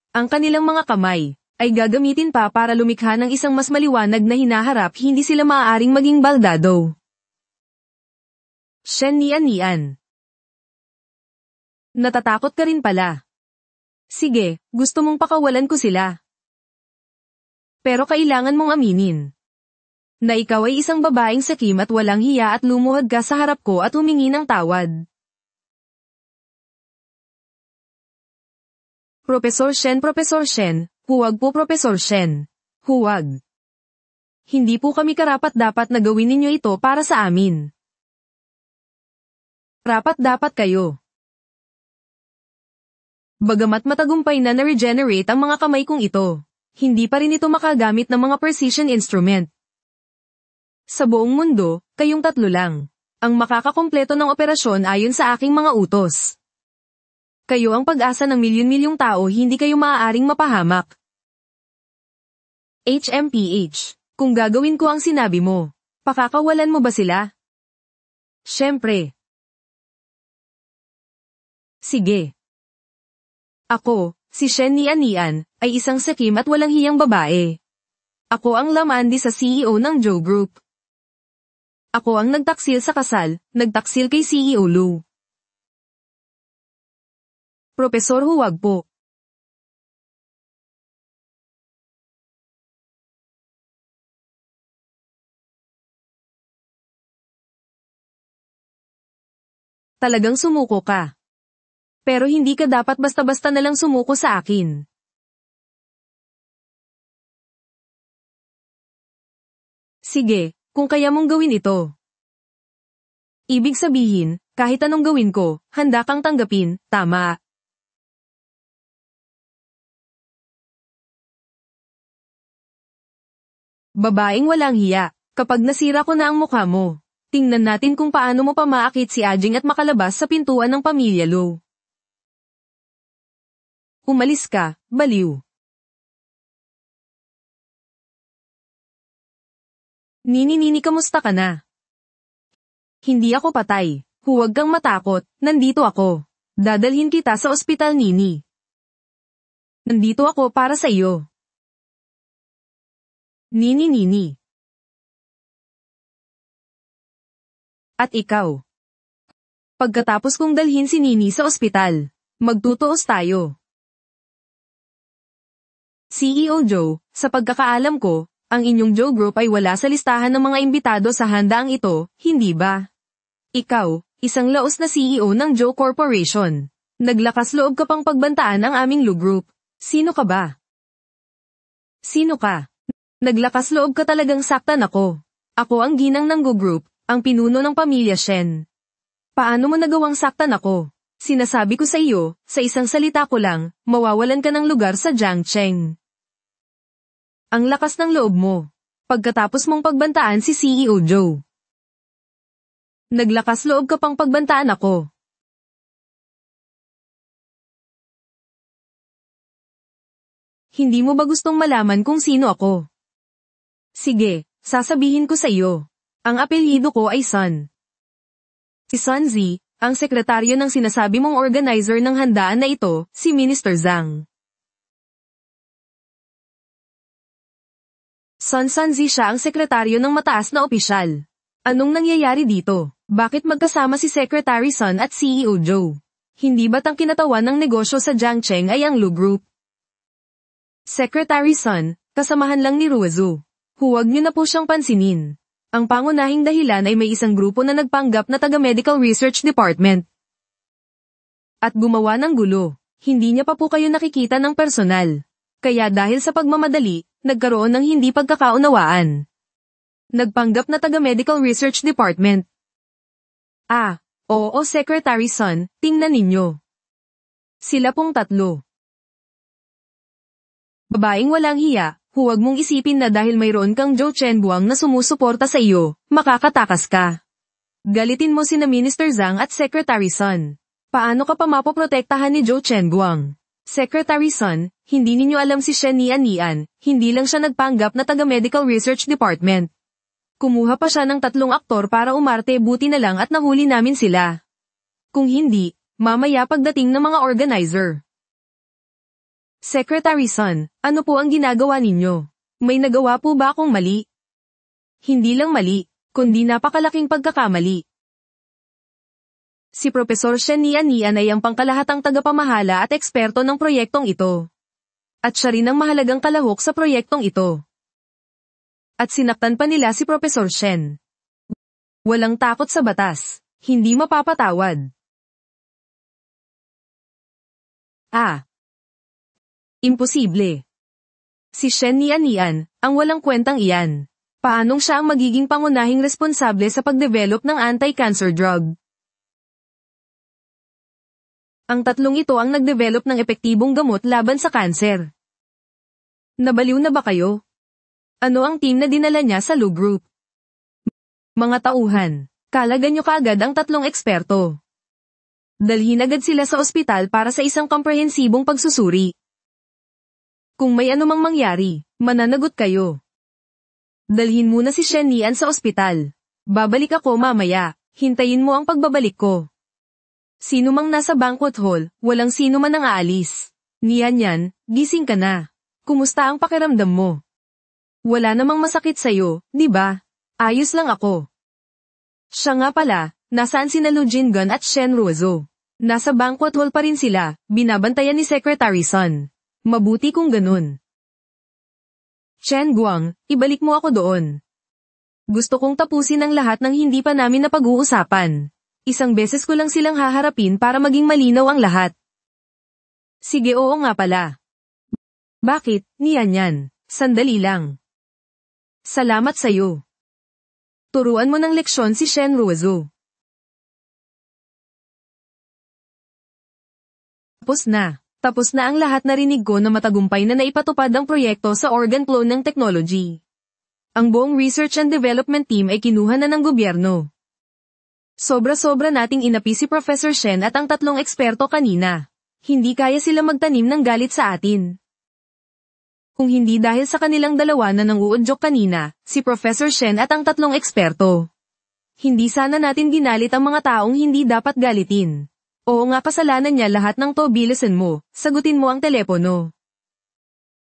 Ang kanilang mga kamay ay gagamitin pa para lumikha ng isang mas maliwanag na hinaharap, hindi sila maaaring maging baldado. Shen Nian. Natatakot ka rin pala. Sige, gusto mong pakawalan ko sila. Pero kailangan mong aminin na ikaw ay isang babaeng sakim at walang hiya at lumuhod ka sa harap ko at humingi ng tawad. Professor Shen, huwag po Professor Shen. Huwag. Hindi po kami karapat-dapat na gawin ninyo ito para sa amin. Rapat-dapat kayo. Bagamat matagumpay na na-regenerate ang mga kamay kong ito, hindi pa rin ito makagamit ng mga precision instrument. Sa buong mundo, kayong tatlo lang ang makakakumpleto ng operasyon ayon sa aking mga utos. Kayo ang pag-asa ng milyon-milyong tao, hindi kayo maaaring mapahamak. HMPH, kung gagawin ko ang sinabi mo, pakakawalan mo ba sila? Siyempre. Sige. Ako, si Shen Nian, ay isang sakim at walang hiyang babae. Ako ang lamandi sa CEO ng Joe Group. Ako ang nagtaksil sa kasal, nagtaksil kay CEO Lu. Profesor, huwag po. Talagang sumuko ka. Pero hindi ka dapat basta-basta nalang sumuko sa akin. Sige, kung kaya mong gawin ito. Ibig sabihin, kahit anong gawin ko, handa kang tanggapin, tama. Babaeng walang hiya, kapag nasira ko na ang mukha mo, tingnan natin kung paano mo pa maakit si Ajing at makalabas sa pintuan ng pamilya Lo. Umalis ka, baliw. Nini, kamusta ka na? Hindi ako patay. Huwag kang matakot, nandito ako. Dadalhin kita sa ospital, Nini. Nandito ako para sa iyo. Nini. At ikaw. Pagkatapos kong dalhin si Nini sa ospital, magtutuos tayo. CEO Joe, sa pagkakaalam ko, ang inyong Joe Group ay wala sa listahan ng mga imbitado sa handaang ito, hindi ba? Ikaw, isang laos na CEO ng Joe Corporation. Naglakas loob ka pang pagbantaan ang aming Lu Group. Sino ka ba? Sino ka? Naglakas loob ka talagang saktan ako. Ako ang ginang ng Gu Group, ang pinuno ng pamilya Shen. Paano mo nagawang saktan ako? Sinasabi ko sa iyo, sa isang salita ko lang, mawawalan ka ng lugar sa Jiangcheng. Ang lakas ng loob mo. Pagkatapos mong pagbantaan si CEO Joe. Naglakas loob ka pang pagbantaan ako. Hindi mo ba gustong malaman kung sino ako? Sige, sasabihin ko sa iyo. Ang apelyido ko ay Sun. Si Sun Zi, ang sekretaryo ng sinasabi mong organizer ng handaan na ito, si Minister Zhang. Sun Zi siya ang sekretaryo ng mataas na opisyal. Anong nangyayari dito? Bakit magkasama si Secretary Sun at CEO Joe? Hindi ba't ang kinatawan ng negosyo sa Jiangcheng ay ang Lu Group? Secretary Sun, Kasamahan lang ni Ruizu. Huwag niyo na po siyang pansinin. Ang pangunahing dahilan ay may isang grupo na nagpanggap na taga-Medical Research Department. At gumawa ng gulo. Hindi niya pa po kayo nakikita ng personal. Kaya dahil sa pagmamadali, nagkaroon ng hindi pagkakaunawaan. Nagpanggap na taga-Medical Research Department. Oo Secretary Sun, tingnan ninyo. Sila pong tatlo. Babaeng walang hiya, huwag mong isipin na dahil mayroon kang Zhou Chenguang na sumusuporta sa iyo, makakatakas ka. Galitin mo sina Minister Zhang at Secretary Sun. Paano ka pa mapoprotektahan ni Zhou Chenguang? Secretary Sun, hindi ninyo alam si Shen Nian, hindi lang siya nagpanggap na taga-Medical Research Department. Kumuha pa siya ng 3 aktor para umarte, buti na lang at nahuli namin sila. Kung hindi, mamaya pagdating ng mga organizer. Secretary Sun, ano po ang ginagawa ninyo? May nagawa po ba akong mali? Hindi lang mali, kundi napakalaking pagkakamali. Si Profesor Shen Nian ay ang pangkalahatang tagapamahala at eksperto ng proyektong ito. At siya rin ang mahalagang kalahok sa proyektong ito. At sinaktan pa nila si Profesor Shen. Walang takot sa batas, hindi mapapatawad. Imposible. Si Shen Nian, ang walang kwentang iyan. Paanong siya ang magiging pangunahing responsable sa pagdevelop ng anti-cancer drug? Ang tatlong ito ang nagdevelop ng epektibong gamot laban sa kanser. Nabaliw na ba kayo? Ano ang team na dinala niya sa Lu Group? Mga tauhan, kalagan niyo kaagad ang 3 eksperto. Dalhin agad sila sa ospital para sa isang komprehensibong pagsusuri. Kung may anumang mangyari, mananagot kayo. Dalhin muna si Shen Nian sa ospital. Babalik ako mamaya, hintayin mo ang pagbabalik ko. Sino mang nasa banquet hall, walang sino man ang aalis. Nian, gising ka na. Kumusta ang pakiramdam mo? Wala namang masakit sa'yo, di ba? Ayos lang ako. Siya nga pala, nasaan sina Lu Jingun at Shen Ruizu? Nasa banquet hall pa rin sila, binabantayan ni Secretary Sun. Mabuti kung ganun. Chen Guang, ibalik mo ako doon. Gusto kong tapusin ang lahat ng hindi pa namin napag-uusapan. Isang beses ko lang silang haharapin para maging malinaw ang lahat. Sige, oo nga pala. Bakit, Nian? Sandali lang. Salamat sa'yo. Turuan mo ng leksyon si Shen Ruizu. Tapos na ang lahat. Narinig ko na matagumpay na naipatupad ang proyekto sa organ clone ng technology. Ang buong research and development team ay kinuha na ng gobyerno. Sobra-sobra nating inapi si Professor Shen at ang 3 eksperto kanina. Hindi kaya sila magtanim ng galit sa atin. Kung hindi dahil sa kanilang dalawa na nanguudyok kanina, si Professor Shen at ang 3 eksperto. Hindi sana natin ginalit ang mga taong hindi dapat galitin. Oo nga, kasalanan niya lahat ng to. Bilisan mo, sagutin mo ang telepono.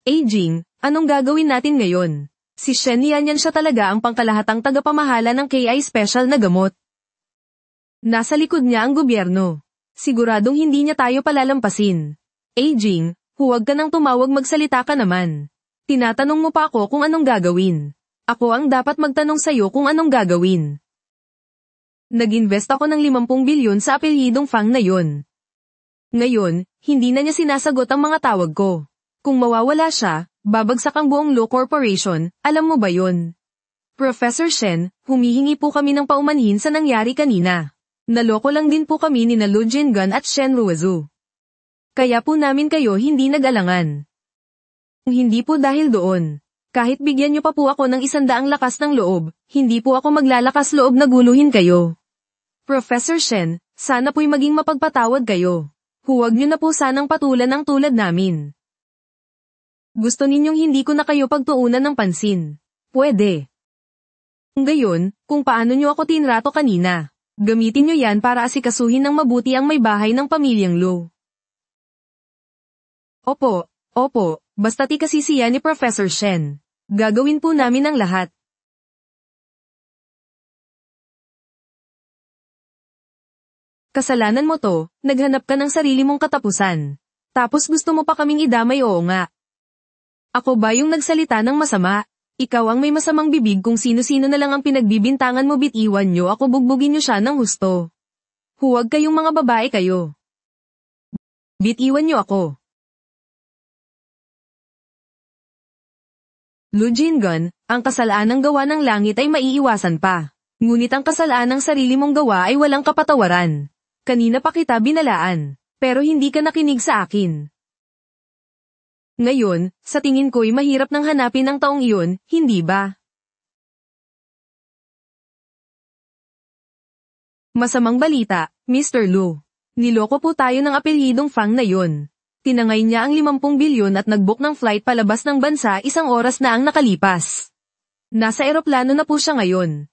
Jing, anong gagawin natin ngayon? Si Shen Nian siya talaga ang pangkalahatang tagapamahala ng KI special na gamot. Nasa likod niya ang gobyerno. Siguradong hindi niya tayo palalampasin. Jing, huwag ka nang tumawag, magsalita ka naman. Tinatanong mo pa ako kung anong gagawin. Ako ang dapat magtanong sa'yo kung anong gagawin. Nag-invest ako ng 50 bilyon sa apelyidong Fang na yon. Ngayon, hindi na niya sinasagot ang mga tawag ko. Kung mawawala siya, babagsak ang buong Lu Corporation, alam mo ba yon? Professor Shen, humihingi po kami ng paumanhin sa nangyari kanina. Naloko lang din po kami ni Lu Jingun at Shen Ruizu. Kaya po namin kayo hindi nag-alangan. Kung hindi po dahil doon, kahit bigyan niyo pa po ako ng 100 lakas ng loob, hindi po ako maglalakas loob na guluhin kayo. Professor Shen, sana po'y maging mapagpatawad kayo. Huwag niyo na po sanang patulan ang tulad namin. Gusto ninyong hindi ko na kayo pagtuunan ng pansin. Pwede. Ngayon, kung paano niyo ako tinrato kanina, gamitin niyo yan para asikasuhin ng mabuti ang may bahay ng pamilyang Lu. Opo, basta't ikasisiya ni Professor Shen. Gagawin po namin ang lahat. Kasalanan mo to, naghanap ka ng sarili mong katapusan. Tapos gusto mo pa kaming idamay, oo nga. Ako ba yung nagsalita ng masama? Ikaw ang may masamang bibig kung sino-sino na lang ang pinagbibintangan mo bitiwan nyo ako bugbugin nyo siya ng husto. Huwag kayong mga babae kayo. Bitiwan nyo ako. Lu Jingun, ang kasalanang gawa ng langit ay maiiwasan pa. Ngunit ang kasalanang sarili mong gawa ay walang kapatawaran. Kanina pa kita binalaan, pero hindi ka nakinig sa akin. Ngayon, sa tingin ko'y mahirap nang hanapin ang taong iyon, hindi ba? Masamang balita, Mr. Lu. Niloko po tayo ng apelyidong Fang na yon. Tinangay niya ang 50 bilyon at nag-book ng flight palabas ng bansa 1 oras na ang nakalipas. Nasa eroplano na po siya ngayon.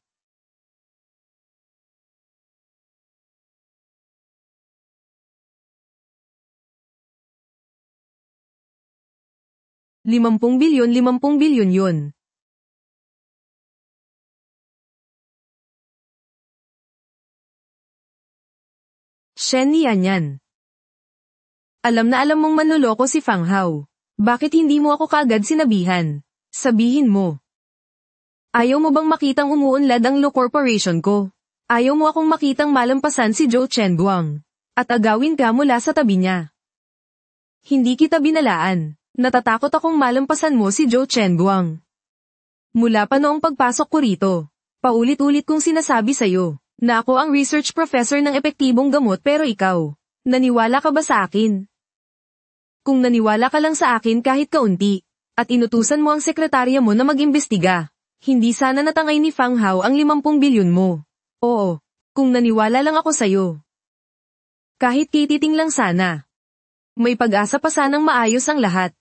₱50 bilyon yun. Shen yan. Alam na alam mong manloloko si Fang Hao. Bakit hindi mo ako kaagad sinabihan? Sabihin mo. Ayaw mo bang makitang umuunlad ang Lu Corporation ko? Ayaw mo akong makitang malampasan si Zhou Chenguang. At agawin ka mula sa tabi niya. Hindi kita binalaan. Natatakot akong malampasan mo si Zhou Chenguang. Mula pa noong pagpasok ko rito, paulit-ulit kong sinasabi sa'yo, na ako ang research professor ng epektibong gamot pero ikaw, naniwala ka ba sa akin? Kung naniwala ka lang sa akin kahit kaunti, at inutusan mo ang sekretarya mo na mag-imbestiga, hindi sana natangay ni Fang Hao ang 50 bilyon mo. Oo, kung naniwala lang ako sa'yo. Kahit kititing lang sana. May pag-asa pa sanang maayos ang lahat.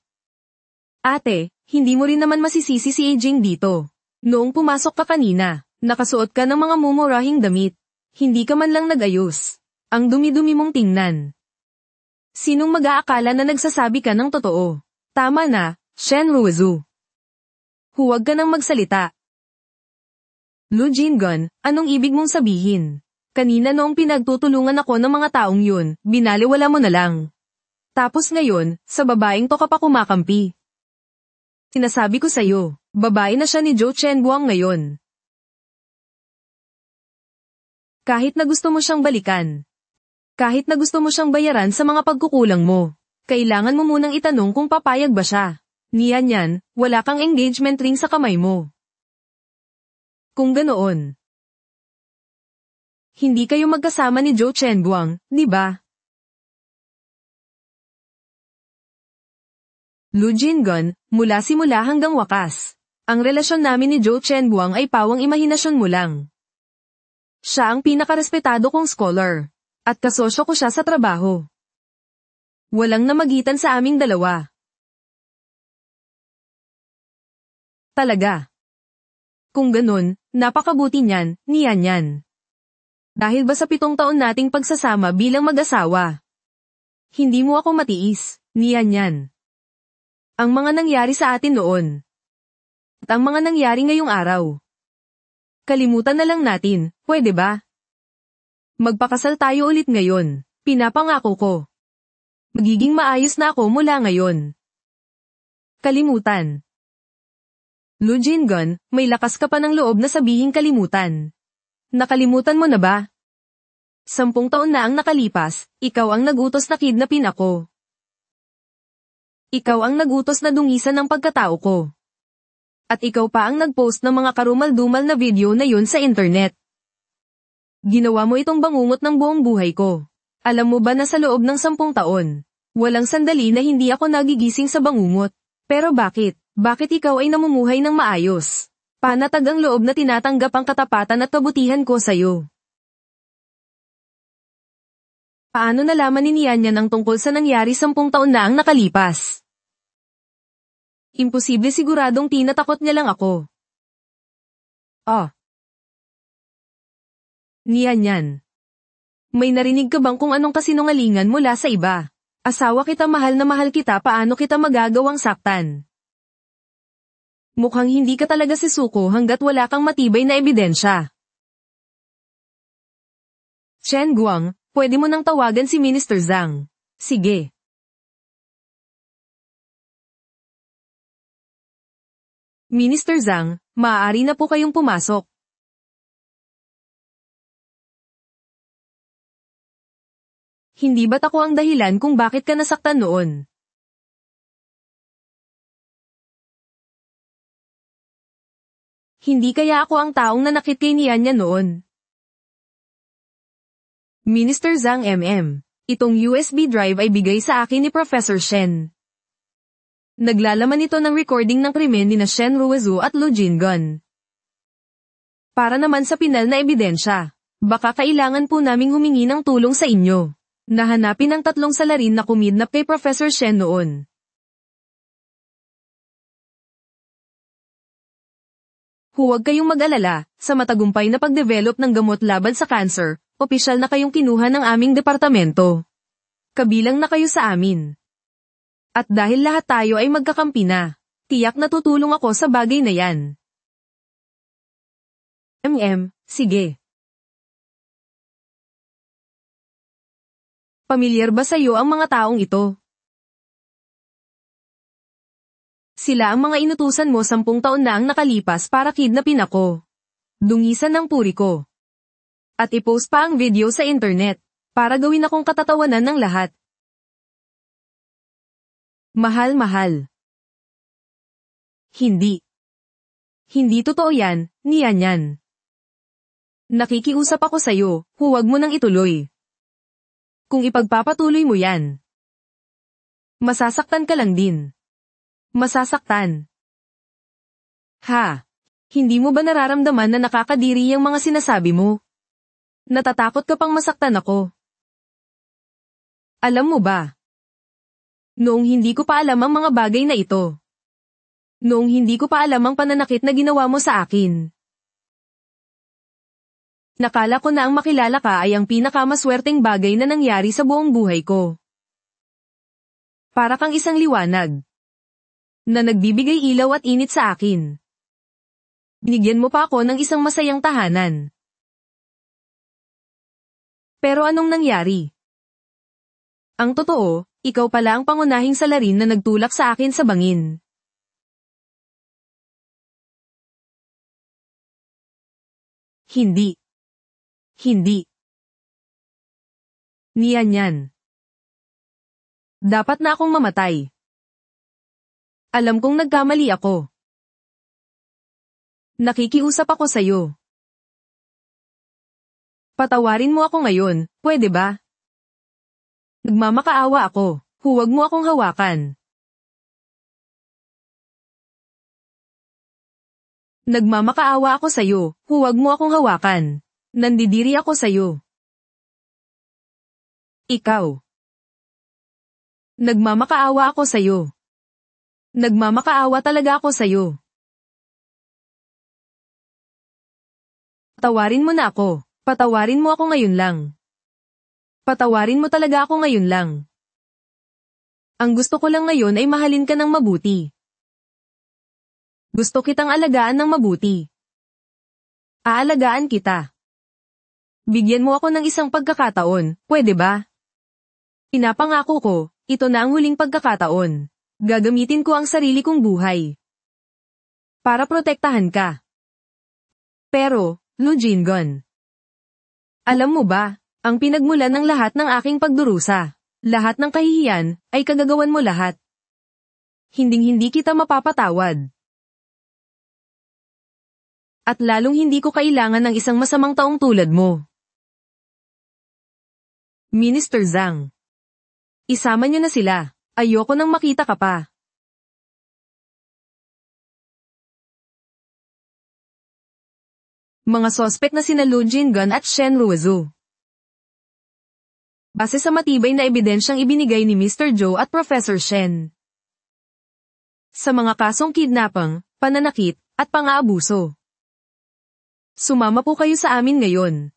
Ate, hindi mo rin naman masisisi si Ajing dito. Noong pumasok ka kanina, nakasuot ka ng mga mumurahing damit. Hindi ka man lang nag-ayos. Ang dumi-dumi mong tingnan. Sinong mag-aakala na nagsasabi ka ng totoo? Tama na, Shen Ruozu. Huwag ka nang magsalita. Lu Jingun, anong ibig mong sabihin? Kanina noong pinagtutulungan ako ng mga taong yun, binaliwala mo na lang. Tapos ngayon, sa babaeng to ka pa kumakampi. Sinasabi ko sa'yo, babae na siya ni Zhou Chenguang ngayon. Kahit na gusto mo siyang balikan. Kahit na gusto mo siyang bayaran sa mga pagkukulang mo. Kailangan mo munang itanong kung papayag ba siya. Niyan, wala kang engagement ring sa kamay mo. Kung ganoon. Hindi kayo magkasama ni Zhou Chenguang, di ba? Lu Jingun, mula simula hanggang wakas. Ang relasyon namin ni Zhou Chenguang ay pawang imahinasyon mo lang. Siya ang pinakarespetado kong scholar. At kasosyo ko siya sa trabaho. Walang namagitan sa aming dalawa. Talaga. Kung ganun, napakabuti niyan, niyan. Dahil ba sa 7 taon nating pagsasama bilang mag-asawa? Hindi mo ako matiis, niyan. Ang mga nangyari sa atin noon. At ang mga nangyari ngayong araw. Kalimutan na lang natin, pwede ba? Magpakasal tayo ulit ngayon, pinapangako ko. Magiging maayos na ako mula ngayon. Kalimutan. Lu Jingun, may lakas ka pa ng loob na sabihing kalimutan. Nakalimutan mo na ba? 10 taon na ang nakalipas, ikaw ang nagutos na kidnapin ako. Ikaw ang nagutos na dungisan ng pagkatao ko. At ikaw pa ang nag-post ng mga karumal-dumal na video na yun sa internet. Ginawa mo itong bangungot ng buong buhay ko. Alam mo ba na sa loob ng 10 taon, walang sandali na hindi ako nagigising sa bangungot. Pero bakit? Bakit ikaw ay namumuhay ng maayos? Panatag ang loob na tinatanggap ang katapatan at kabutihan ko sa'yo. Paano nalaman ni Nianyan ang tungkol sa nangyari 10 taon na ang nakalipas? Imposible, siguradong tinatakot niya lang ako. Nianyan. May narinig ka bang kung anong kasinungalingan mula sa iba? Asawa kita, mahal na mahal kita, paano kita magagawang saktan? Mukhang hindi ka talaga sisuko hanggat wala kang matibay na ebidensya. Chen Guang, pwede mo nang tawagan si Minister Zhang. Sige. Minister Zhang, maaari na po kayong pumasok. Hindi ba't ako ang dahilan kung bakit ka nasaktan noon? Hindi kaya ako ang taong nanakit kay Nianya noon? Minister Zhang itong USB drive ay bigay sa akin ni Professor Shen. Naglalaman ito ng recording ng krimen ni Shen Ruizhu at Lu Jingon. Para naman sa pinal na ebidensya, baka kailangan po naming humingi ng tulong sa inyo. Nahanapin ang 3 salarin na kumidnap kay Professor Shen noon. Huwag kayong mag-alala, sa matagumpay na pagdevelop ng gamot laban sa cancer, opisyal na kayong kinuha ng aming departamento. Kabilang na kayo sa amin. At dahil lahat tayo ay magkakampi na, tiyak na tutulong ako sa bagay na yan. Sige. Pamilyar ba sa iyo ang mga taong ito? Sila ang mga inutusan mo 10 taon na ang nakalipas para kidnapin ako. Dungisan ng puri ko. At i-post pa ang video sa internet, para gawin akong katatawanan ng lahat. Mahal. Hindi. Hindi totoo yan, niyan. Nakikiusap ako sa'yo, huwag mo nang ituloy. Kung ipagpapatuloy mo yan, masasaktan ka lang din. Masasaktan. Hindi mo ba nararamdaman na nakakadiri ang mga sinasabi mo? Natatakot ka pang masaktan ako. Alam mo ba? Noong hindi ko pa alam ang mga bagay na ito. Noong hindi ko pa alam ang pananakit na ginawa mo sa akin. Nakala ko na ang makilala ka ay ang pinakamaswerteng bagay na nangyari sa buong buhay ko. Para kang isang liwanag na nagbibigay ilaw at init sa akin. Binigyan mo pa ako ng isang masayang tahanan. Pero anong nangyari? Ang totoo, ikaw pala ang pangunahing salarin na nagtulak sa akin sa bangin. Hindi. Niyan. Dapat na akong mamatay. Alam kong nagkamali ako. Nakikiusap ako sa'yo. Patawarin mo ako ngayon, pwede ba? Nagmamakaawa ako, huwag mo akong hawakan. Nagmamakaawa ako sa'yo, huwag mo akong hawakan. Nandidiri ako sa'yo. Ikaw. Nagmamakaawa ako sa'yo. Nagmamakaawa talaga ako sa'yo. Patawarin mo na ako. Patawarin mo ako ngayon lang. Patawarin mo talaga ako ngayon lang. Ang gusto ko lang ngayon ay mahalin ka ng mabuti. Gusto kitang alagaan ng mabuti. Aalagaan kita. Bigyan mo ako ng isang pagkakataon, pwede ba? Pinapangako ko, ito na ang huling pagkakataon. Gagamitin ko ang sarili kong buhay para protektahan ka. Pero, Lu Jingon, alam mo ba, ang pinagmulan ng lahat ng aking pagdurusa, lahat ng kahihiyan, ay kagagawan mo lahat. Hinding-hindi kita mapapatawad. At lalong hindi ko kailangan ng isang masamang taong tulad mo. Minister Zhang, isama niyo na sila. Ayoko nang makita ka pa. Mga sospek na sina Lu Jingon at Shen Ruizhu. Base sa matibay na ebidensyang ibinigay ni Mr. Zhou at Professor Shen. Sa mga kasong kidnapang, pananakit, at pang-aabuso. Sumama po kayo sa amin ngayon.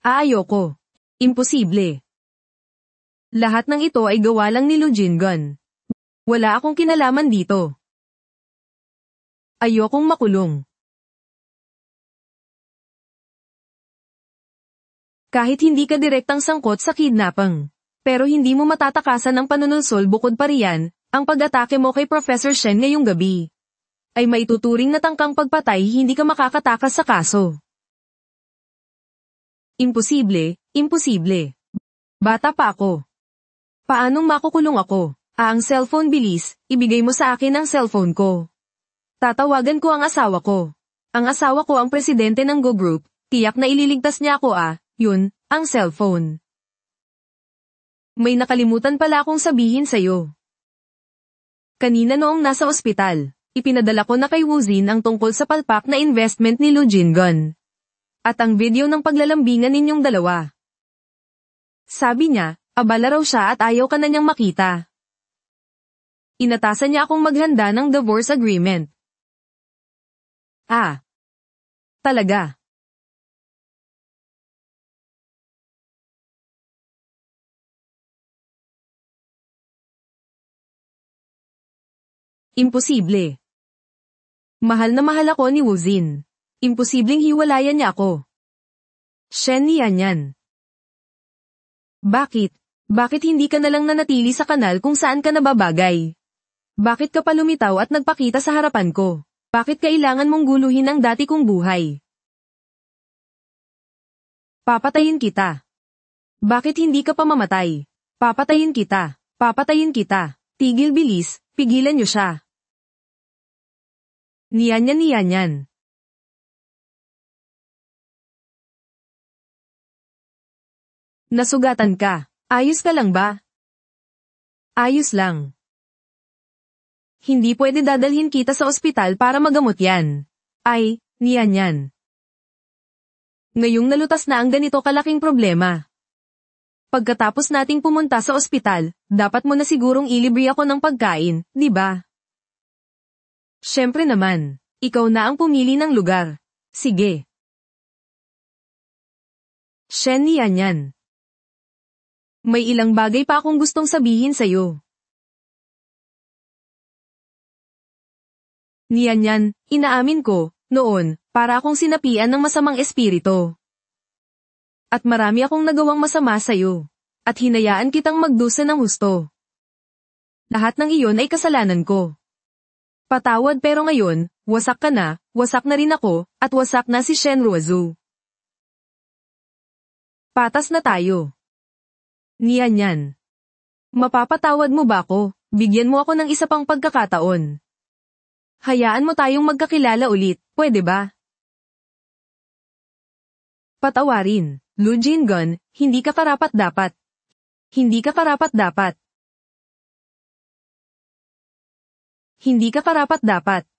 Ayoko. Imposible. Lahat ng ito ay gawa lang ni Lu Jingon. Wala akong kinalaman dito. Ayokong makulong. Kahit hindi ka direktang sangkot sa kidnapang, pero hindi mo matatakasan ang panunulsol bukod pa riyan, Ang pag-atake mo kay Professor Shen ngayong gabi ay maituturing na tangkang pagpatay, hindi ka makakatakas sa kaso. Imposible, imposible. Bata pa ako. Paanong makukulong ako? Ang cellphone, bilis, ibigay mo sa akin ang cellphone ko. Tatawagan ko ang asawa ko. Ang asawa ko ang presidente ng Go Group, tiyak na ililigtas niya ako yun, ang cellphone. May nakalimutan pala akong sabihin sa'yo. Kanina noong nasa ospital, ipinadala ko na kay Wuzin ang tungkol sa palpak na investment ni Lu Jingon. At ang video ng paglalambingan ninyong dalawa. Sabi niya, abala raw siya at ayaw ka na niyang makita. Inatasan niya akong maghanda ng divorce agreement. Talaga? Imposible. Mahal na mahal ako ni Wuzin. Imposibleng hiwalayan niya ako. Shen, yan. Bakit? Bakit hindi ka nalang nanatili sa kanal kung saan ka nababagay? Bakit ka pa lumitaw at nagpakita sa harapan ko? Bakit kailangan mong guluhin ang dati kong buhay? Papatayin kita. Bakit hindi ka pa mamatay? Papatayin kita. Papatayin kita. Tigil, bilis, pigilan niyo siya. Niyan. Nasugatan ka. Ayos ka lang ba? Ayos lang. Hindi pwede dadalhin kita sa ospital para magamot yan. Niyan. Ngayong nalutas na ang ganito kalaking problema. Pagkatapos nating pumunta sa ospital, dapat mo na sigurong ilibre ako ng pagkain, di ba? Siyempre naman, ikaw na ang pumili ng lugar. Sige. Shen, yan. May ilang bagay pa akong gustong sabihin sa'yo. Niyan, inaamin ko, noon, para akong sinapian ng masamang espiritu. At marami akong nagawang masama sa'yo. At hinayaan kitang magdusa ng husto. Lahat ng iyon ay kasalanan ko. Patawad, pero ngayon, wasak na rin ako, at wasak na si Shen Ruozu. Patas na tayo. Niyan. Mapapatawad mo ba ako? Bigyan mo ako ng isa pang pagkakataon. Hayaan mo tayong magkakilala ulit, pwede ba? Patawarin, Lu Jingon, hindi ka karapat-dapat. Hindi ka karapat-dapat. Hindi ka karapat-dapat.